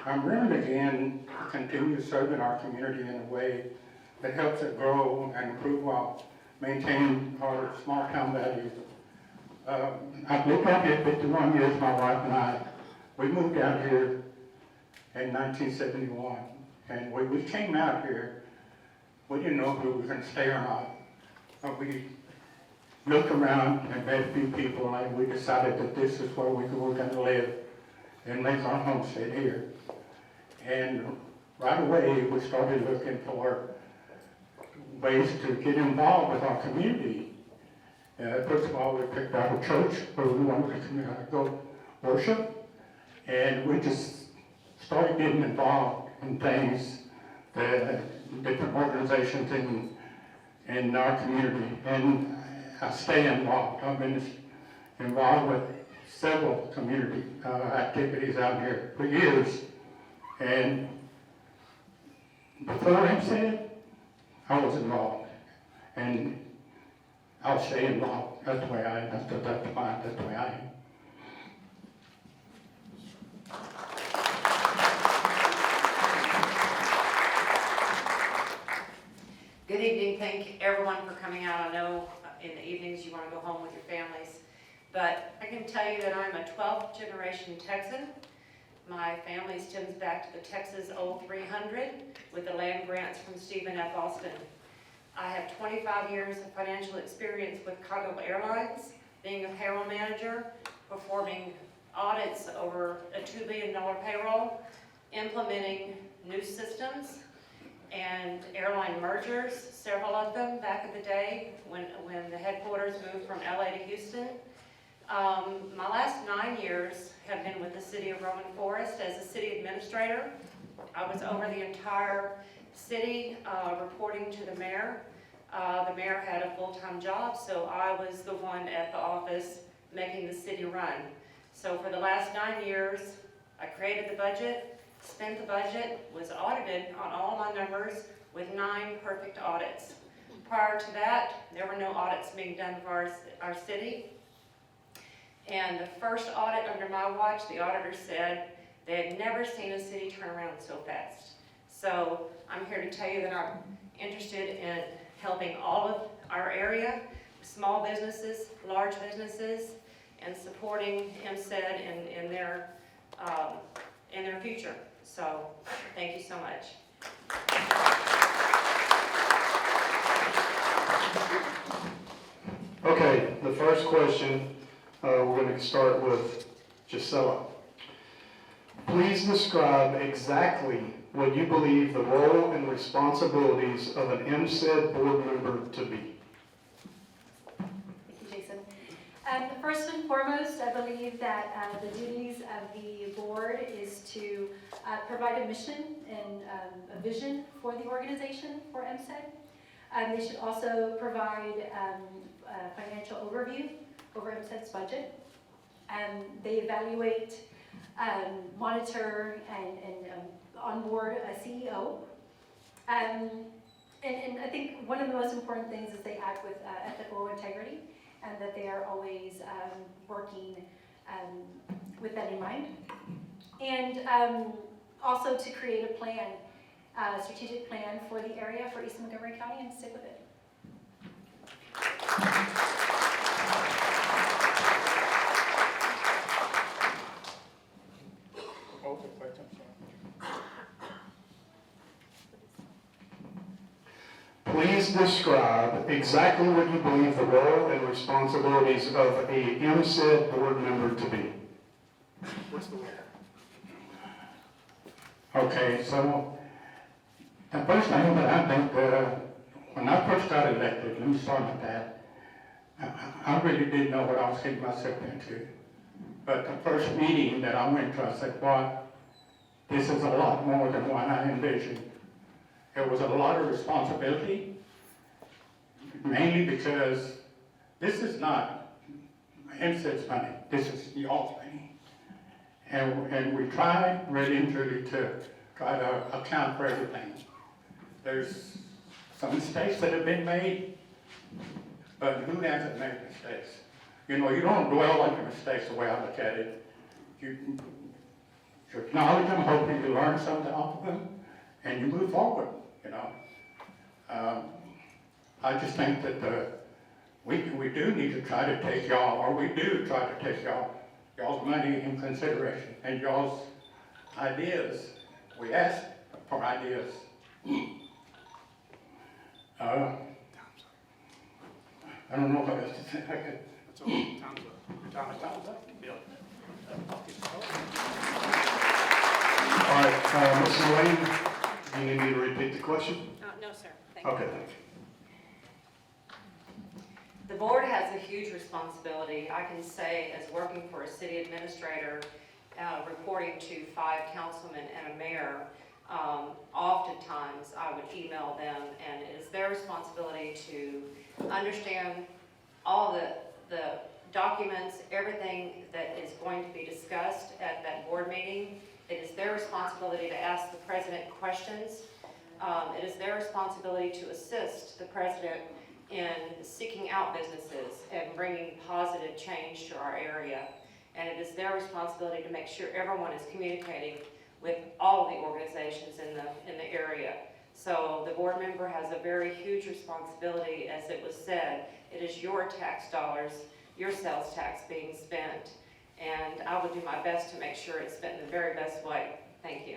S11: I'm running again to continue serving our community in a way that helps it grow and improve while maintaining our small town values. I've lived out here 51 years, my wife and I. We moved out here in 1971, and when we came out here, we didn't know if we were going to stay or not. But we looked around and met a few people, and we decided that this is where we were going to live and make our homestead here. And right away, we started looking for ways to get involved with our community. First of all, we picked out a church where we wanted to go worship, and we just started getting involved in things, different organizations in our community, and I stay involved. I've been involved with several community activities out here for years, and before Msed, I was involved, and I'll stay involved. That's the way I am. That's the way I am.
S12: Good evening. Thank everyone for coming out. I know in the evenings you want to go home with your families, but I can tell you that I'm a 12th generation Texan. My family stems back to the Texas Old 300 with the land grants from Stephen F. Austin. I have 25 years of financial experience with Cargo Airlines, being a payroll manager, performing audits over a $2 billion payroll, implementing new systems, and airline mergers, several of them back in the day when the headquarters moved from LA to Houston. My last 9 years have been with the city of Roman Forest as a city administrator. I was over the entire city reporting to the mayor. The mayor had a full-time job, so I was the one at the office making the city run. So for the last 9 years, I created the budget, spent the budget, was audited on all my numbers with 9 perfect audits. Prior to that, there were no audits being done for our city. And the first audit under my watch, the auditor said they had never seen a city turn around so fast. So I'm here to tell you that I'm interested in helping all of our area, small businesses, large businesses, and supporting Msed in their future. So thank you so much.
S9: Okay, the first question, we're going to start with Gisela. Please describe exactly what you believe the role and responsibilities of an Msed board member to be.
S10: Thank you, Jason. First and foremost, I believe that the duties of the board is to provide a mission and a vision for the organization for Msed. They should also provide a financial overview over Msed's budget. They evaluate, monitor, and onboard a CEO. And I think one of the most important things is they act with ethical integrity, and that they are always working with that in mind. And also to create a plan, a strategic plan for the area for East Montgomery County, and stick with it.
S9: Please describe exactly what you believe the role and responsibilities of a Msed board member to be. What's the role?
S11: Okay, so the first thing that I think, when I first got elected, let me start with that. I really didn't know what I was getting myself into. But the first meeting that I went to, I said, "What? This is a lot more than what I envisioned." It was a lot of responsibility, mainly because this is not Msed's money, this is y'all's money. And we tried really and truly to try to account for everything. There's some mistakes that have been made, but who hasn't made mistakes? You know, you don't dwell on your mistakes the way I look at it. You acknowledge them, hoping you learn something off of them, and you move forward, you know. I just think that we do need to try to take y'all, or we do try to take y'all's money in consideration, and y'all's ideas. We ask for ideas. I don't know what else to say.
S9: That's okay. Time's up. Yeah. All right, Mrs. Lane, do you need me to repeat the question?
S12: No, sir. Thank you.
S9: Okay, thank you.
S12: The board has a huge responsibility. I can say, as working for a city administrator, reporting to 5 councilmen and a mayor, oftentimes I would email them, and it is their responsibility to understand all the documents, everything that is going to be discussed at that board meeting. It is their responsibility to ask the president questions. It is their responsibility to assist the president in seeking out businesses and bringing positive change to our area. And it is their responsibility to make sure everyone is communicating with all the organizations in the area. So the board member has a very huge responsibility. As it was said, it is your tax dollars, your sales tax being spent, and I will do my best to make sure it's spent in the very best way. Thank you.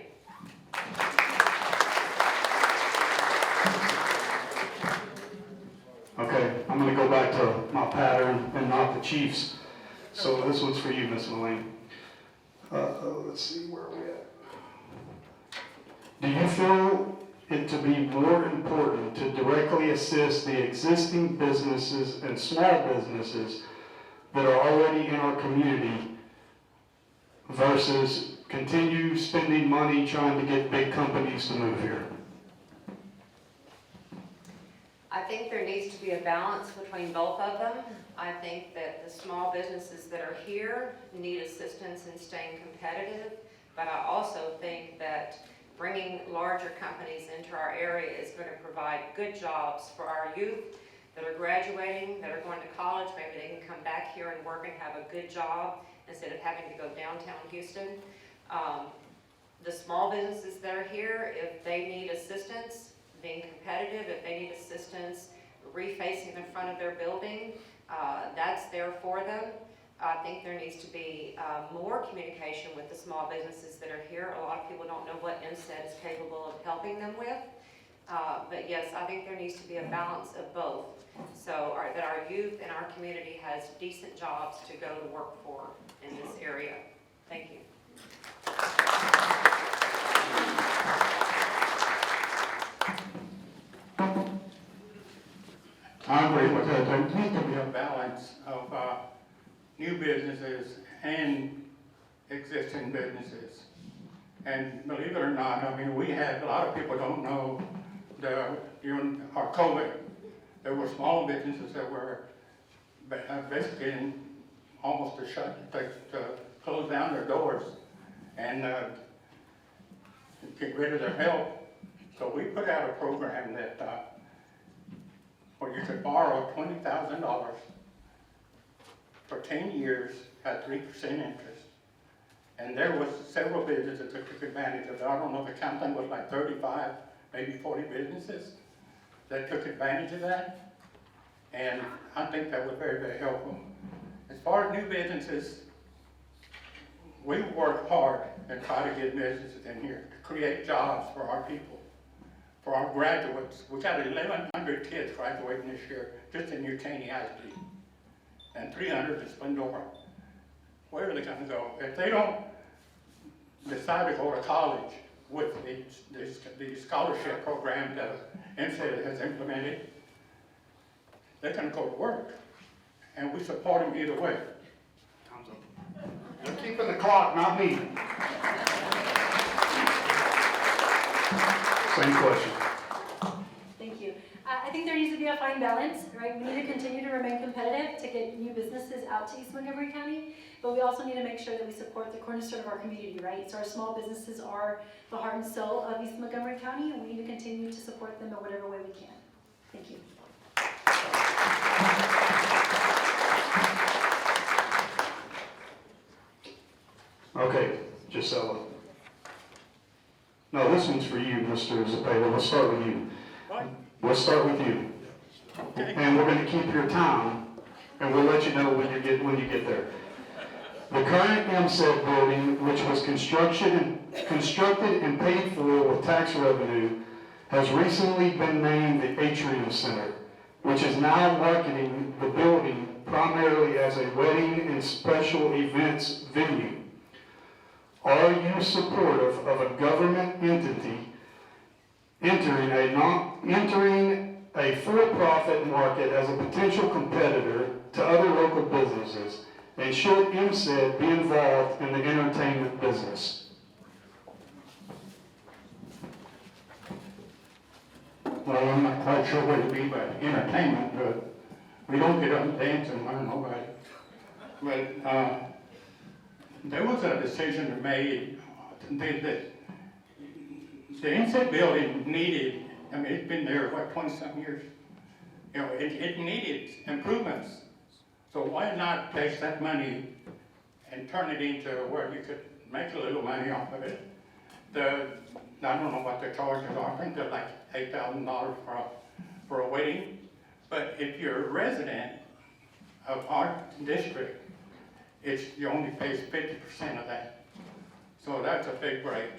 S9: Okay, I'm going to go back to my pattern and not the Chiefs. So this one's for you, Ms. Mullane. Let's see, where are we at? Do you feel it to be more important to directly assist the existing businesses and small businesses that are already in our community versus continue spending money trying to get big companies to move here?
S12: I think there needs to be a balance between both of them. I think that the small businesses that are here need assistance in staying competitive, but I also think that bringing larger companies into our area is going to provide good jobs for our youth that are graduating, that are going to college. Maybe they can come back here and work and have a good job instead of having to go downtown Houston. The small businesses that are here, if they need assistance being competitive, if they need assistance refacing the front of their building, that's there for them. I think there needs to be more communication with the small businesses that are here. A lot of people don't know what Msed is capable of helping them with. But yes, I think there needs to be a balance of both. So that our youth and our community has decent jobs to go to work for in this area. Thank you.
S11: I agree with that. There needs to be a balance of new businesses and existing businesses. And believe it or not, I mean, we had, a lot of people don't know, during our COVID, there were small businesses that were basically almost to close down their doors and get rid of their help. So we put out a program that where you could borrow $20,000 for 10 years at 3% interest. And there was several businesses that took advantage of it. I don't know if the counting was like 35, maybe 40 businesses that took advantage of that. And I think that was very, very helpful. As far as new businesses, we work hard and try to get businesses in here to create jobs for our people, for our graduates. We got 1,100 kids graduating this year just in New Caney High School, and 300 in Splendora. Where are they going to go? If they don't decide to go to college, with the scholarship program that Msed has implemented. They're gonna go to work, and we support them either way.
S9: Time's up. They're keeping the clock, not me. Same question.
S10: Thank you. I think there needs to be a fine balance, right? We need to continue to remain competitive to get new businesses out to East Montgomery County, but we also need to make sure that we support the cornerstone of our community, right? So our small businesses are the heart and soul of East Montgomery County, and we need to continue to support them in whatever way we can. Thank you.
S9: Okay, Gisela. No, this one's for you, Mr. Zepeda. Let's start with you. We'll start with you. And we're going to keep your time, and we'll let you know when you get there. The current Msed building, which was constructed and paid for with tax revenue, has recently been named the Atrium Center, which is now marketing the building primarily as a wedding and special events venue. Are you supportive of a government entity entering a for-profit market as a potential competitor to other local businesses? And should Msed be involved in the entertainment business?
S11: Well, I'm not quite sure what it be by entertainment, but we don't get up and dance and learn nobody. But, there was a decision made that the Msed building needed, I mean, it's been there, 20-some years. You know, it needed improvements. So why not take that money and turn it into where you could make a little money off of it? I don't know what the charges are. I think they're like $8,000 for a wedding. But if you're a resident of our district, you only pays 50% of that. So that's a big break.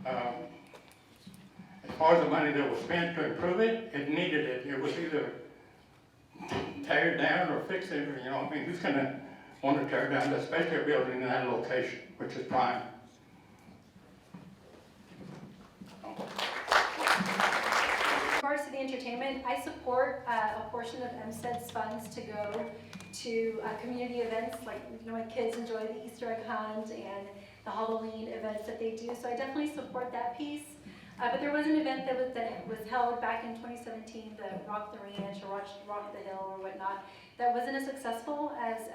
S11: As far as the money that was spent to improve it, it needed it. It was either tear it down or fix it, or, you know, I mean, who's gonna want to tear down, especially a building in that location, which is prime.
S10: In regards to the entertainment, I support a portion of Msed's funds to go to community events, like, you know, my kids enjoy the Easter egg hunt and the Halloween events that they do, so I definitely support that piece. But there was an event that was held back in 2017, the Rock the Ranch or Rock the Hill or whatnot, that wasn't as successful as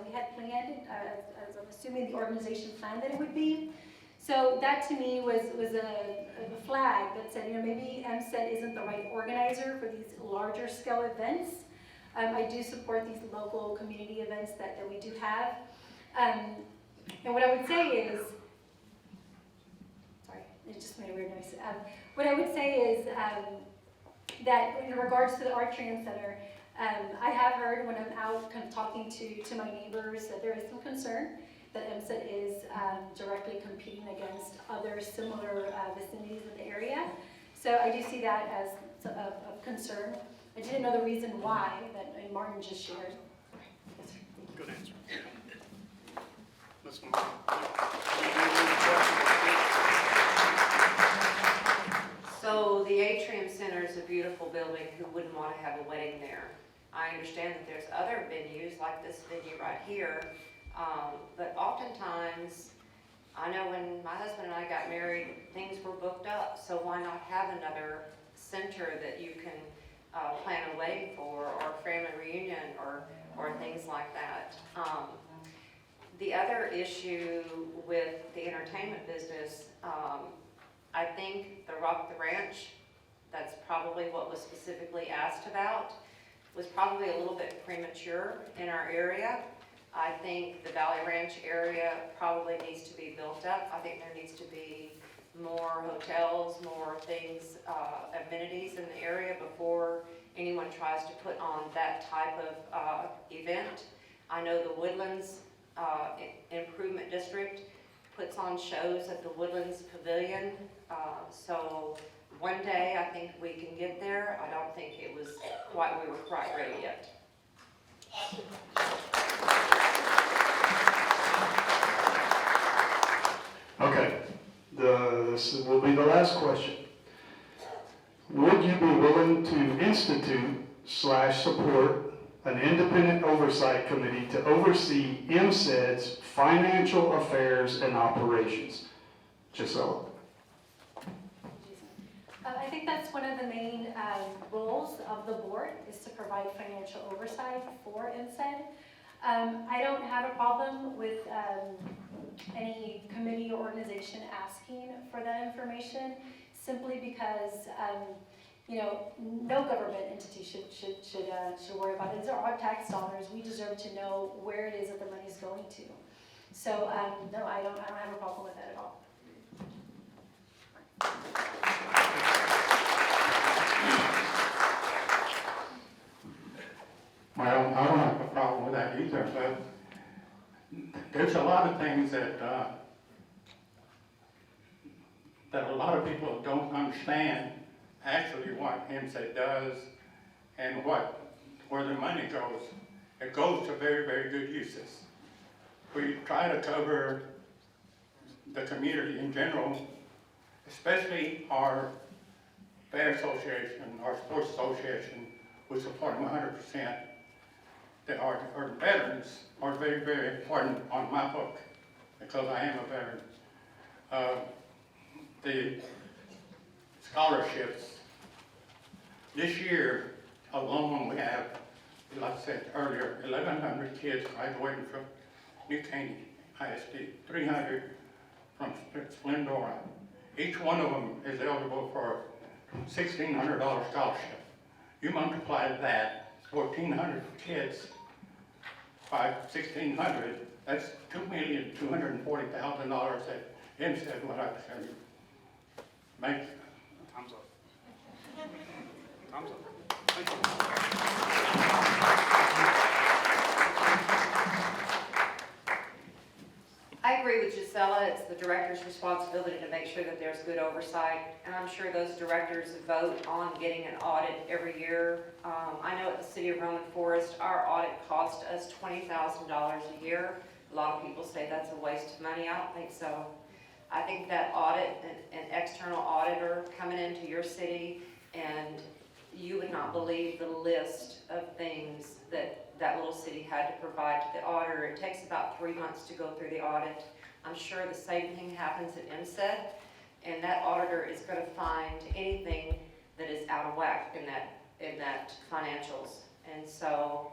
S10: we had planned, as I'm assuming the organization planned that it would be. So that to me was a flag that said, you know, maybe Msed isn't the right organizer for these larger scale events. I do support these local community events that we do have. And what I would say is, sorry, it just made a weird noise. What I would say is that in regards to the Atrium Center, I have heard when I'm out kind of talking to my neighbors that there is some concern that Msed is directly competing against other similar vicinities in the area. So I do see that as of concern. I didn't know the reason why that Martin just shared.
S9: Good answer. Let's move on.
S12: So the Atrium Center is a beautiful building. Who wouldn't want to have a wedding there? I understand that there's other venues like this venue right here, but oftentimes, I know when my husband and I got married, things were booked up, so why not have another center that you can plan a wedding for, or a family reunion, or things like that. The other issue with the entertainment business, I think the Rock the Ranch, that's probably what was specifically asked about, was probably a little bit premature in our area. I think the Valley Ranch area probably needs to be built up. I think there needs to be more hotels, more things, amenities in the area before anyone tries to put on that type of event. I know the Woodlands Improvement District puts on shows at the Woodlands Pavilion. So one day I think we can get there. I don't think we were quite ready yet.
S9: Okay, the this will be the last question. Would you be willing to institute/support an independent oversight committee to oversee Msed's financial affairs and operations? Gisela.
S10: I think that's one of the main roles of the board, is to provide financial oversight for Msed. I don't have a problem with any committee or organization asking for that information, simply because no government entity should worry about it. These are our tax dollars. We deserve to know where it is that the money's going to. So no, I don't have a problem with that at all.
S11: Well, I don't have a problem with that either, but there's a lot of things that a lot of people don't understand actually what Msed does and where the money goes. It goes to very, very good uses. We try to cover the community in general, especially our fair association, our sports association, we support them 100%. Our veterans are very, very important on my book, because I am a veteran. The scholarships, this year alone we have, like I said earlier, 1,100 kids graduating from New Caney ISD, 300 from Splendora. Each one of them is eligible for a $1,600 scholarship. You multiply that, 1,400 kids by 1,600, that's $2,240,000 that Msed would have to make.
S9: Thumbs up. Thumbs up. Thank you.
S12: I agree with Gisela. It's the director's responsibility to make sure that there's good oversight, and I'm sure those directors vote on getting an audit every year. I know at the City of Roman Forest, our audit cost us $20,000 a year. A lot of people say that's a waste of money. I don't think so. I think that audit, an external auditor coming into your city, and you would not believe the list of things that little city had to provide to the auditor. It takes about 3 months to go through the audit. I'm sure the same thing happens at Msed, and that auditor is going to find anything that is out of whack in that financials. And so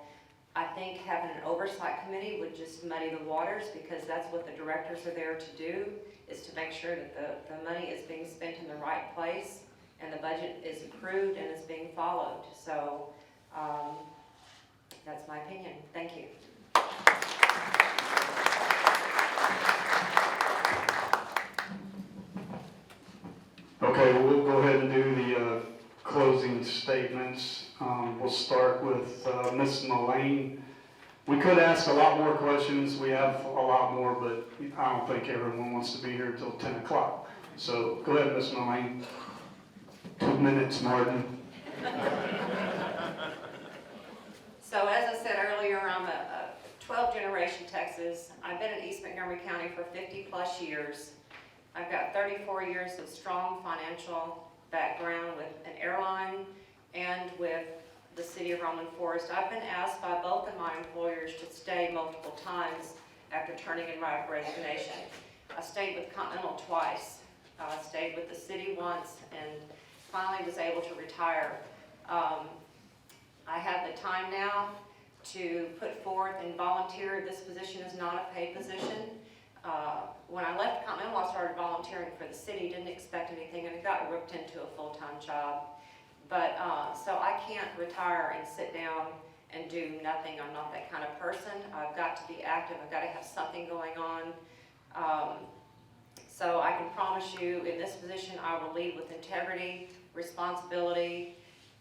S12: I think having an oversight committee would just muddy the waters, because that's what the directors are there to do, is to make sure that the money is being spent in the right place and the budget is approved and is being followed. So that's my opinion. Thank you.
S9: Okay, we'll go ahead and do the closing statements. We'll start with Ms. Mullane. We could ask a lot more questions. We have a lot more, but I don't think everyone wants to be here until 10 o'clock. So go ahead, Ms. Mullane. 2 minutes, Martin.
S12: So as I said earlier, I'm a 12th-generation Texas. I've been in East Montgomery County for 50 plus years. I've got 34 years of strong financial background with an airline and with the City of Roman Forest. I've been asked by both of my employers to stay multiple times after turning in my resignation. I stayed with Continental twice. I stayed with the city once, and finally was able to retire. I have the time now to put forth and volunteer. This position is not a paid position. When I left Continental, I started volunteering for the city, didn't expect anything, and it got roped into a full-time job. But, so I can't retire and sit down and do nothing. I'm not that kind of person. I've got to be active. I've got to have something going on. So I can promise you, in this position, I will lead with integrity, responsibility,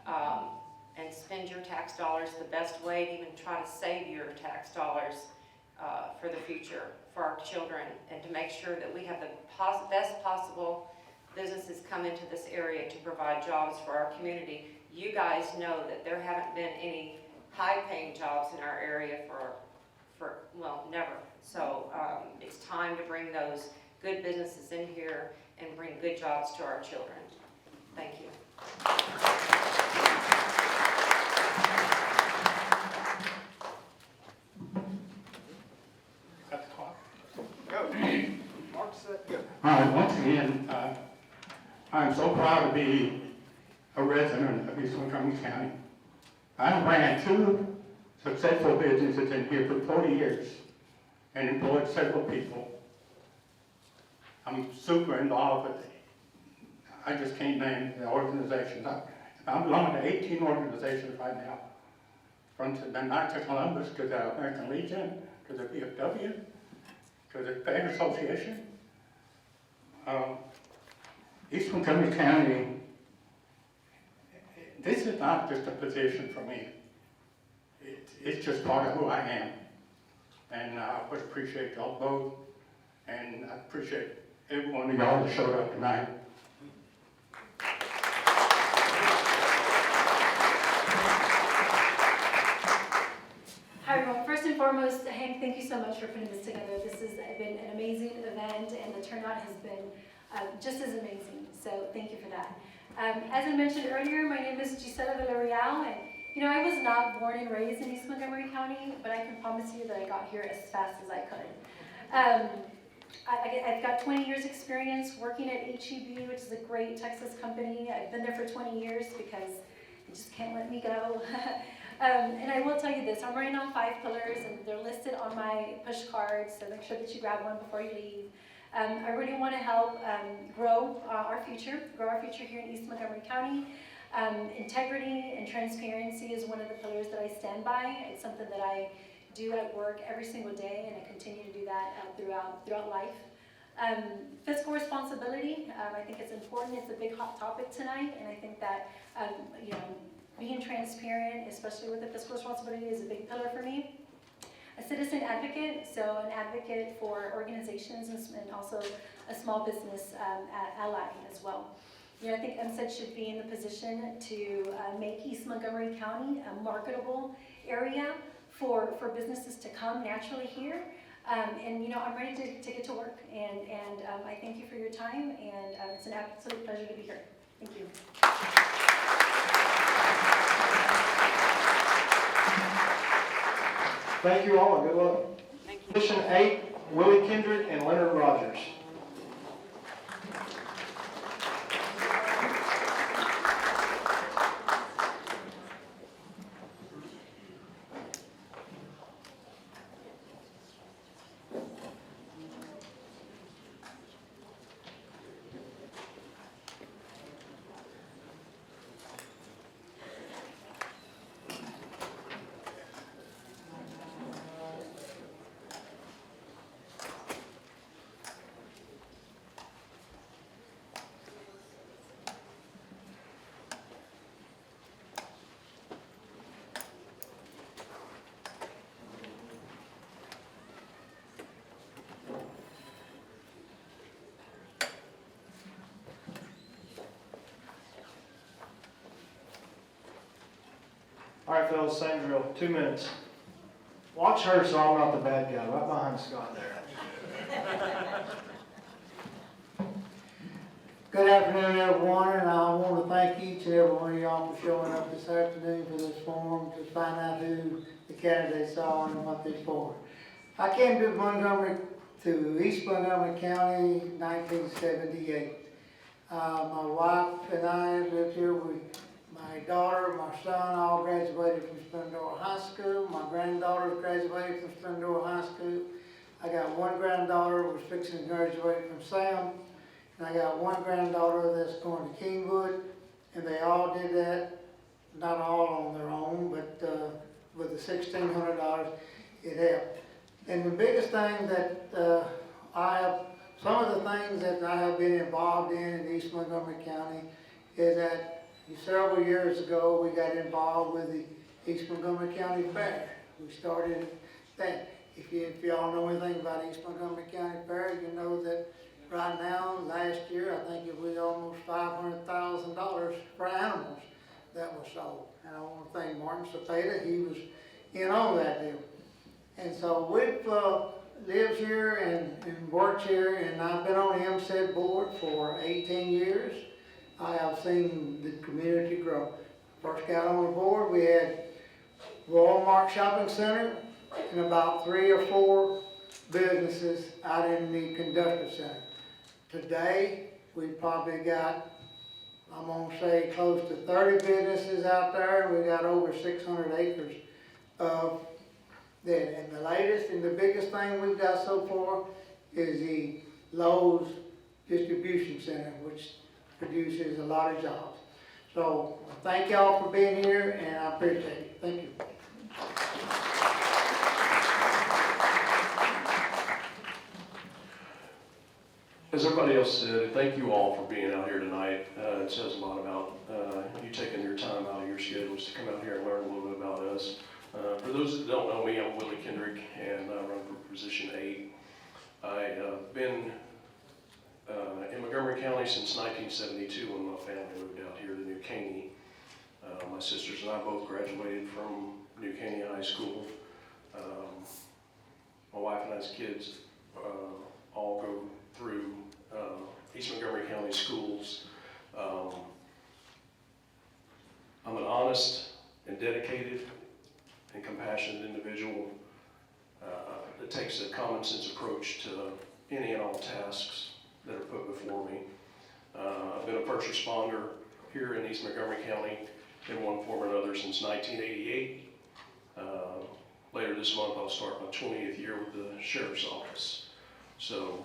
S12: and spend your tax dollars the best way, and even try to save your tax dollars for the future, for our children, and to make sure that we have the best possible businesses come into this area to provide jobs for our community. You guys know that there haven't been any high-paying jobs in our area for well, never. So it's time to bring those good businesses in here and bring good jobs to our children. Thank you.
S11: All right, once again, I'm so proud to be a resident of East Montgomery County. I ran 2 successful businesses in here for 40 years and employed several people. I'm super involved with, I just can't name the organizations. I belong to 18 organizations right now, from the Knights of Columbus to the American Legion, to the VFW, to the Fan Association. East Montgomery County, this is not just a position for me. It's just part of who I am. And I would appreciate y'all both, and I appreciate every one of y'all that showed up tonight.
S10: Hi everyone, first and foremost, Hank, thank you so much for putting this together. This has been an amazing event and the turnout has been just as amazing, so thank you for that. As I mentioned earlier, my name is Gisela Villarreal, and you know, I was not born and raised in East Montgomery County, but I can promise you that I got here as fast as I could. I've got 20 years experience working at HEB, which is a great Texas company. I've been there for 20 years because they just can't let me go. And I will tell you this, I'm writing on 5 pillars and they're listed on my push cards, so make sure that you grab one before you leave. I really want to help grow our future here in East Montgomery County. Integrity and transparency is one of the pillars that I stand by. It's something that I do at work every single day, and I continue to do that throughout life. Fiscal responsibility, I think it's important. It's a big hot topic tonight, and I think that you know, being transparent, especially with the fiscal responsibility, is a big pillar for me. A citizen advocate, so an advocate for organizations and also a small business ally as well. You know, I think Msed should be in the position to make East Montgomery County a marketable area for businesses to come naturally here. And you know, I'm ready to get to work, and I thank you for your time, and it's an absolute pleasure to be here. Thank you.
S5: Thank you all, and good luck. Position 8, Willie Kendrick and Leonard Rogers. All right, fellas, same drill. 2 minutes. Watch her so I'm not the bad guy, right behind Scott there.
S13: Good afternoon, everyone, and I want to thank each and every one of y'all for showing up this afternoon for this forum to find out who the candidates are and what they're for. I came to East Montgomery County in 1978. My wife and I lived here with my daughter, my son, all graduated from Splendora High School. My granddaughter graduated from Splendora High School. I got one granddaughter who was fixing to graduate from Sam. And I got one granddaughter that's going to Kingwood, and they all did that, not all on their own, but with the $1,600, it helped. And the biggest thing that some of the things that I have been involved in East Montgomery County is that several years ago we got involved with the East Montgomery County Fair. We started that. If y'all know anything about East Montgomery County Fair, you know that right now, last year, I think it was almost $500,000 for animals that were sold. And I want to thank Martin Cepeda, he was in on that deal. And so we've lives here and works here, and I've been on the Msed board for 18 years. I have seen the community grow. First got on the board, we had Walmart Shopping Center and about 3 or 4 businesses out in the industrial center. Today, we've probably got, I'm gonna say, close to 30 businesses out there, and we got over 600 acres of that. And the latest and the biggest thing we've got so far is the Lowe's distribution center, which produces a lot of jobs. So thank y'all for being here, and I appreciate it. Thank you.
S14: As everybody else said, thank you all for being out here tonight. It says a lot about you taking your time out of your schedules to come out here and learn a little bit about us. For those that don't know me, I'm Willie Kendrick, and I run for position 8. I've been in Montgomery County since 1972 when my family moved out here to New Caney. My sisters and I both graduated from New Caney High School. My wife and I's kids all go through East Montgomery County schools. I'm an honest and dedicated and compassionate individual that takes a common sense approach to any and all tasks that are put before me. I've been a first responder here in East Montgomery County in one form or another since 1988. Later this month I'll start my 20th year with the Sheriff's Office. So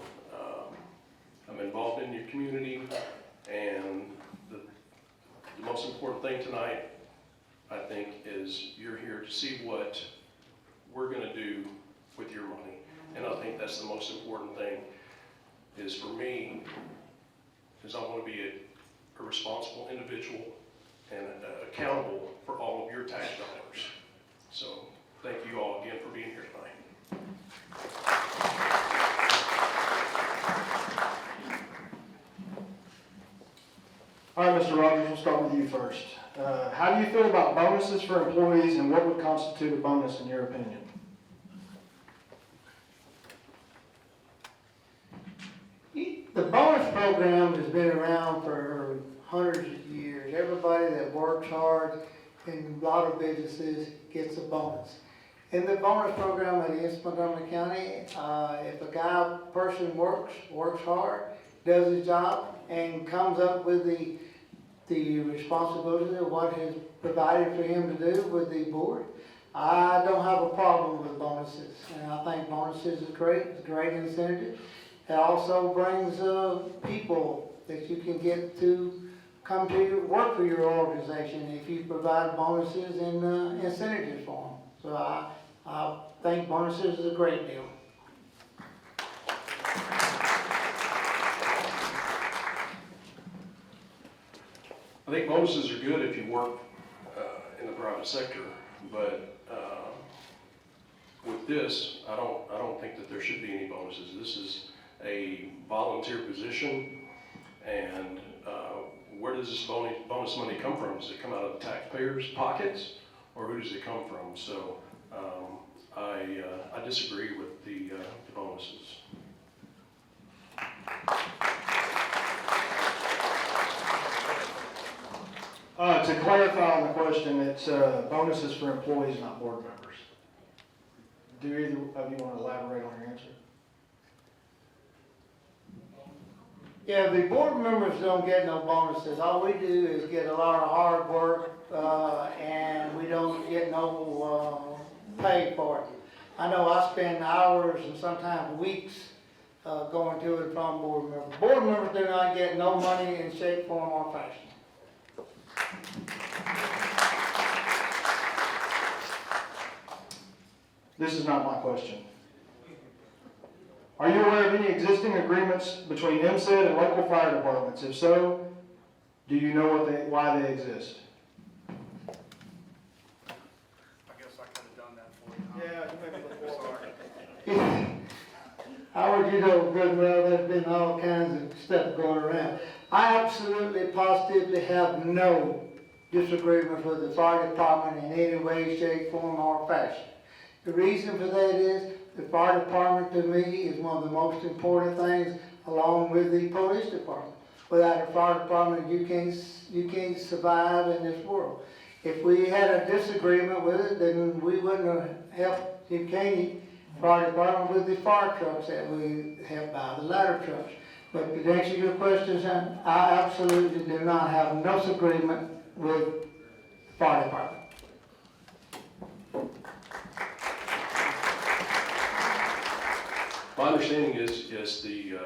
S14: I'm involved in your community, and the most important thing tonight, I think, is you're here to see what we're going to do with your money. And I think that's the most important thing, is for me, is I want to be a responsible individual and accountable for all of your tax dollars. So thank you all again for being here tonight.
S5: All right, Mr. Rogers, we'll start with you first. How do you feel about bonuses for employees, and what would constitute a bonus in your opinion?
S13: The bonus program has been around for hundreds of years. Everybody that works hard in a lot of businesses gets a bonus. In the bonus program at East Montgomery County, if a person works hard, does his job, and comes up with the responsibility of what is provided for him to do with the board, I don't have a problem with bonuses. And I think bonuses is great. It's a great incentive. It also brings people that you can get to come to work for your organization if you provide bonuses and incentives for them. So I think bonuses is a great deal.
S14: I think bonuses are good if you work in the private sector, but with this, I don't think that there should be any bonuses. This is a volunteer position, and where does this bonus money come from? Does it come out of the taxpayers' pockets, or who does it come from? So I disagree with the bonuses.
S5: To clarify on the question, it's bonuses for employees, not board members. Do either of you want to elaborate on your answer?
S13: Yeah, the board members don't get no bonuses. All we do is get a lot of hard work, and we don't get no pay for it. I know I spend hours and sometimes weeks going to and from board members. Board members do not get no money in shape, form, or fashion.
S5: This is not my question. Are you aware of any existing agreements between Msed and local fire departments? If so, do you know why they exist?
S8: I guess I could have done that for you.
S5: Yeah, you may be before.
S13: Howard, you know good well, there's been all kinds of stuff going around. I absolutely positively have no disagreement with the fire department in any way, shape, form, or fashion. The reason for that is the fire department to me is one of the most important things, along with the police department. Without a fire department, you can't survive in this world. If we had a disagreement with it, then we wouldn't have helped Duquesne Fire Department with the fire trucks that we have by, the ladder trucks. But to answer your question, son, I absolutely do not have no disagreement with the fire department.
S14: My understanding is, yes, the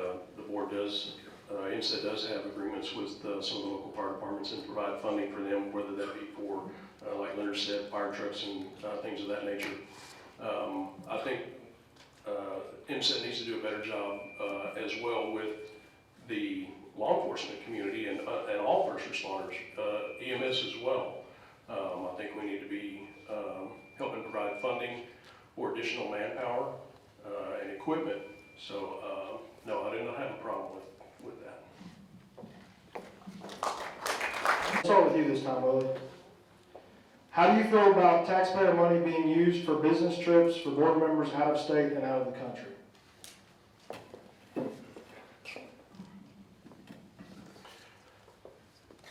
S14: board does, Msed does have agreements with some of the local fire departments and provide funding for them, whether that be for, like Leonard said, fire trucks and things of that nature. I think Msed needs to do a better job as well with the law enforcement community and all first responders, EMS as well. I think we need to be helping provide funding for additional manpower and equipment. So, no, I do not have a problem with that.
S5: I'll start with you this time, Willie. How do you feel about taxpayer money being used for business trips for board members out of state and out of the country?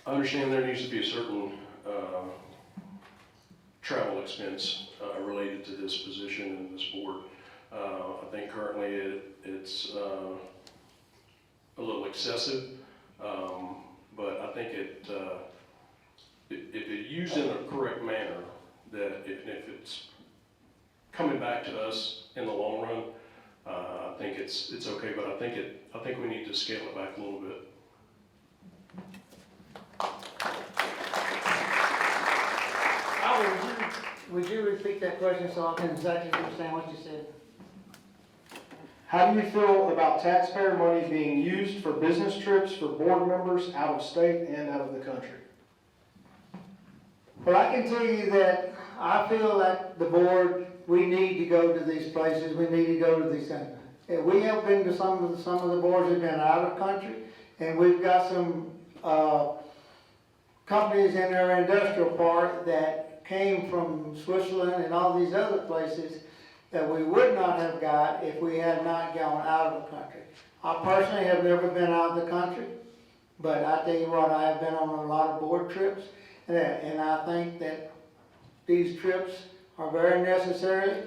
S14: I understand there needs to be a certain travel expense related to this position and this board. I think currently it's a little excessive, but I think if it's used in a correct manner, that if it's coming back to us in the long run, I think it's okay. But I think we need to scale it back a little bit.
S13: Would you repeat that question so I can exactly understand what you said?
S5: How do you feel about taxpayer money being used for business trips for board members out of state and out of the country?
S13: Well, I can tell you that I feel like the board, we need to go to these places, we need to go to these things. And we have been to some of the boards that have been out of country, and we've got some companies in our industrial park that came from Switzerland and all these other places that we would not have got if we had not gone out of the country. I personally have never been out of the country, but I tell you what, I have been on a lot of board trips, and I think that these trips are very necessary.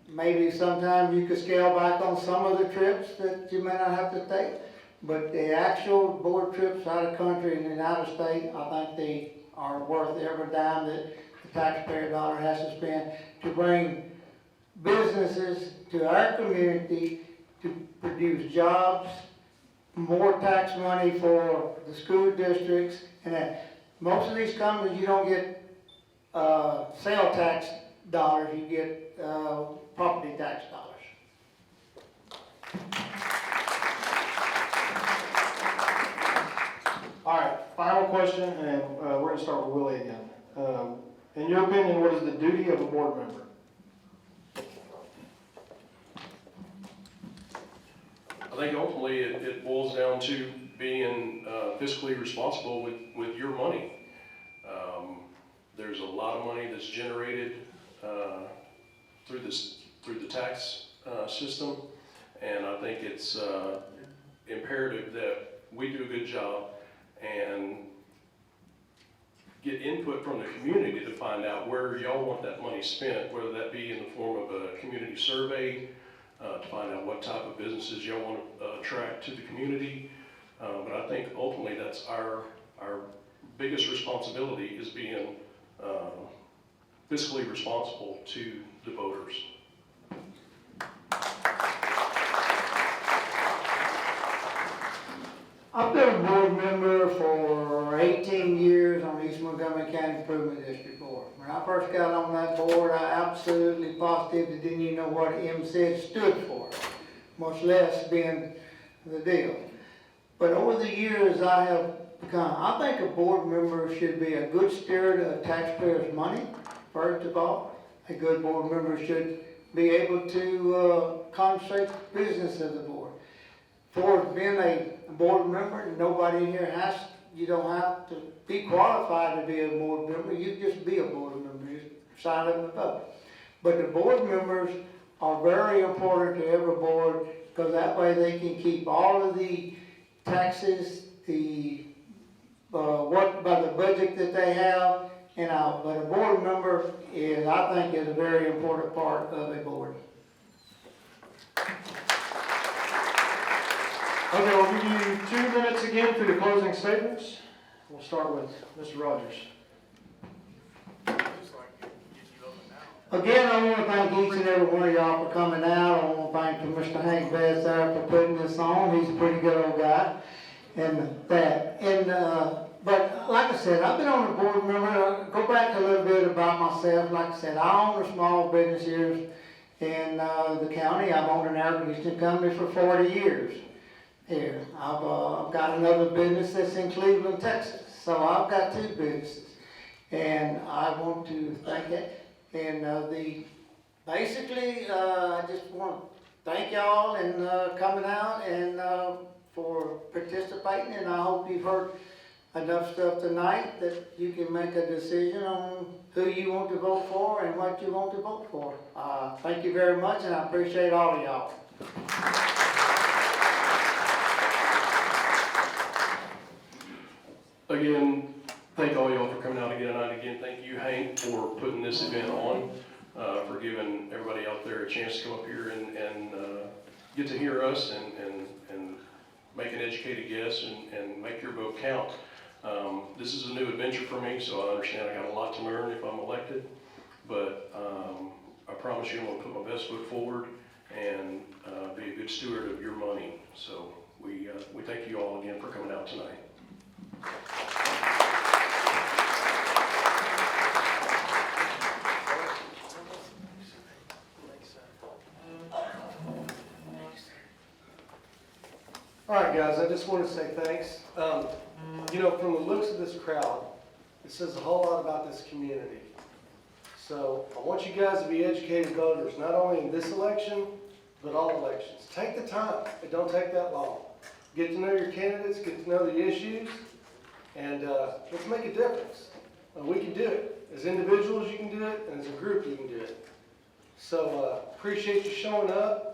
S13: Maybe sometime you could scale back on some of the trips that you may not have to take, but the actual board trips out of country and out of state, I think they are worth every dime that the taxpayer dollar has to spend to bring businesses to our community, to produce jobs, more tax money for the school districts, and most of these companies, you don't get sale tax dollars, you get property tax dollars.
S5: All right, final question, and we're going to start with Willie again. In your opinion, what is the duty of a board member?
S14: I think ultimately it boils down to being fiscally responsible with your money. There's a lot of money that's generated through the tax system, and I think it's imperative that we do a good job and get input from the community to find out where y'all want that money spent, whether that be in the form of a community survey, to find out what type of businesses y'all want to attract to the community. But I think ultimately that's our biggest responsibility, is being fiscally responsible to the voters.
S13: I've been a board member for 18 years on East Montgomery County Improvement District Board. When I first got on that board, I absolutely positively didn't even know what Msed stood for, much less being the deal. But over the years, I have become, I think a board member should be a good steward of taxpayers' money, first of all. A good board member should be able to concentrate the business of the board. For being a board member, nobody in here you don't have to be qualified to be a board member. You just be a board member, just sign up and vote. But the board members are very important to every board, because that way they can keep all of the taxes, by the budget that they have, and but a board member is, I think, is a very important part of a board.
S5: Okay, we'll give you 2 minutes again for the closing statements. We'll start with Mr. Rogers.
S13: Again, I want to thank each and every one of y'all for coming out. I want to thank Mr. Hank Bass there for putting this on. He's a pretty good old guy. But like I said, I've been on the board member. Go back a little bit about myself. Like I said, I own a small business here in the county. I've owned an air conditioning company for 40 years here. I've got another business that's in Cleveland, Texas. So I've got 2 businesses. And I want to thank it. And basically, I just want to thank y'all and coming out and for participating. And I hope you've heard enough stuff tonight that you can make a decision on who you want to vote for and what you want to vote for. Thank you very much, and I appreciate all of y'all.
S14: Again, thank all y'all for coming out again tonight. Again, thank you, Hank, for putting this event on, for giving everybody out there a chance to come up here and get to hear us and make an educated guess and make your vote count. This is a new adventure for me, so I understand I got a lot to learn if I'm elected, but I promise you I'm going to put my best foot forward and be a good steward of your money. So we thank you all again for coming out tonight.
S1: All right, guys, I just want to say thanks. You know, from the looks of this crowd, it says a whole lot about this community. So I want you guys to be educated voters, not only in this election, but all elections. Take the time. It don't take that long. Get to know your candidates, get to know the issues, and let's make a difference. We can do it. As individuals, you can do it, and as a group, you can do it. So appreciate you showing up.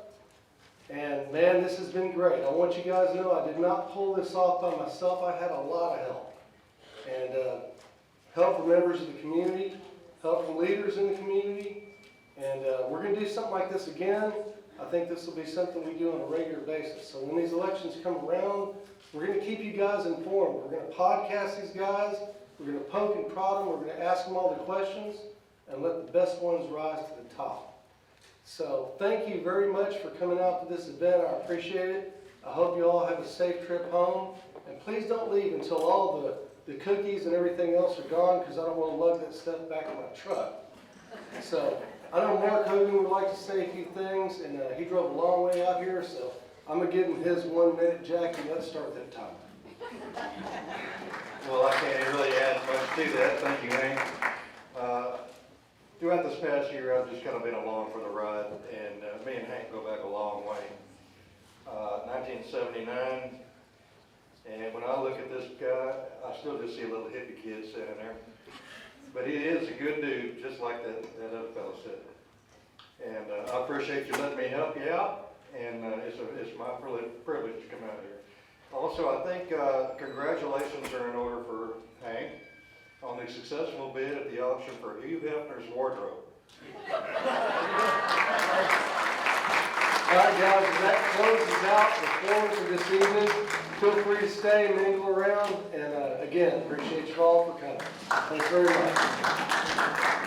S1: And man, this has been great. I want you guys to know I did not pull this off by myself. I had a lot of help. And help from members of the community, help from leaders in the community. And we're going to do something like this again. I think this will be something we do on a regular basis. So when these elections come around, we're going to keep you guys informed. We're going to podcast these guys. We're going to poke and prod them. We're going to ask them all the questions and let the best ones rise to the top. So thank you very much for coming out to this event. I appreciate it. I hope you all have a safe trip home. And please don't leave until all the cookies and everything else are gone, because I don't want to lug that stuff back in my truck. So I know Mark Hogan would like to say a few things, and he drove a long way out here, so I'm going to give him his 1 minute, Jackie. Let's start that time.
S2: Well, I can't really add much to that. Thank you, Hank. Throughout this past year, I've just kind of been along for the ride, and me and Hank go back a long way. 1979, and when I look at this guy, I still just see a little hippie kid sitting there. But he is a good dude, just like that other fellow said. And I appreciate you letting me help you out, and it's my privilege to come out here. Also, I think congratulations are in order for Hank on the successful bid at the auction for Hugh Hefner's wardrobe.
S1: All right, guys, that closes out the forum for this evening. Feel free to stay and mingle around. And again, appreciate you all for coming. Thanks very much.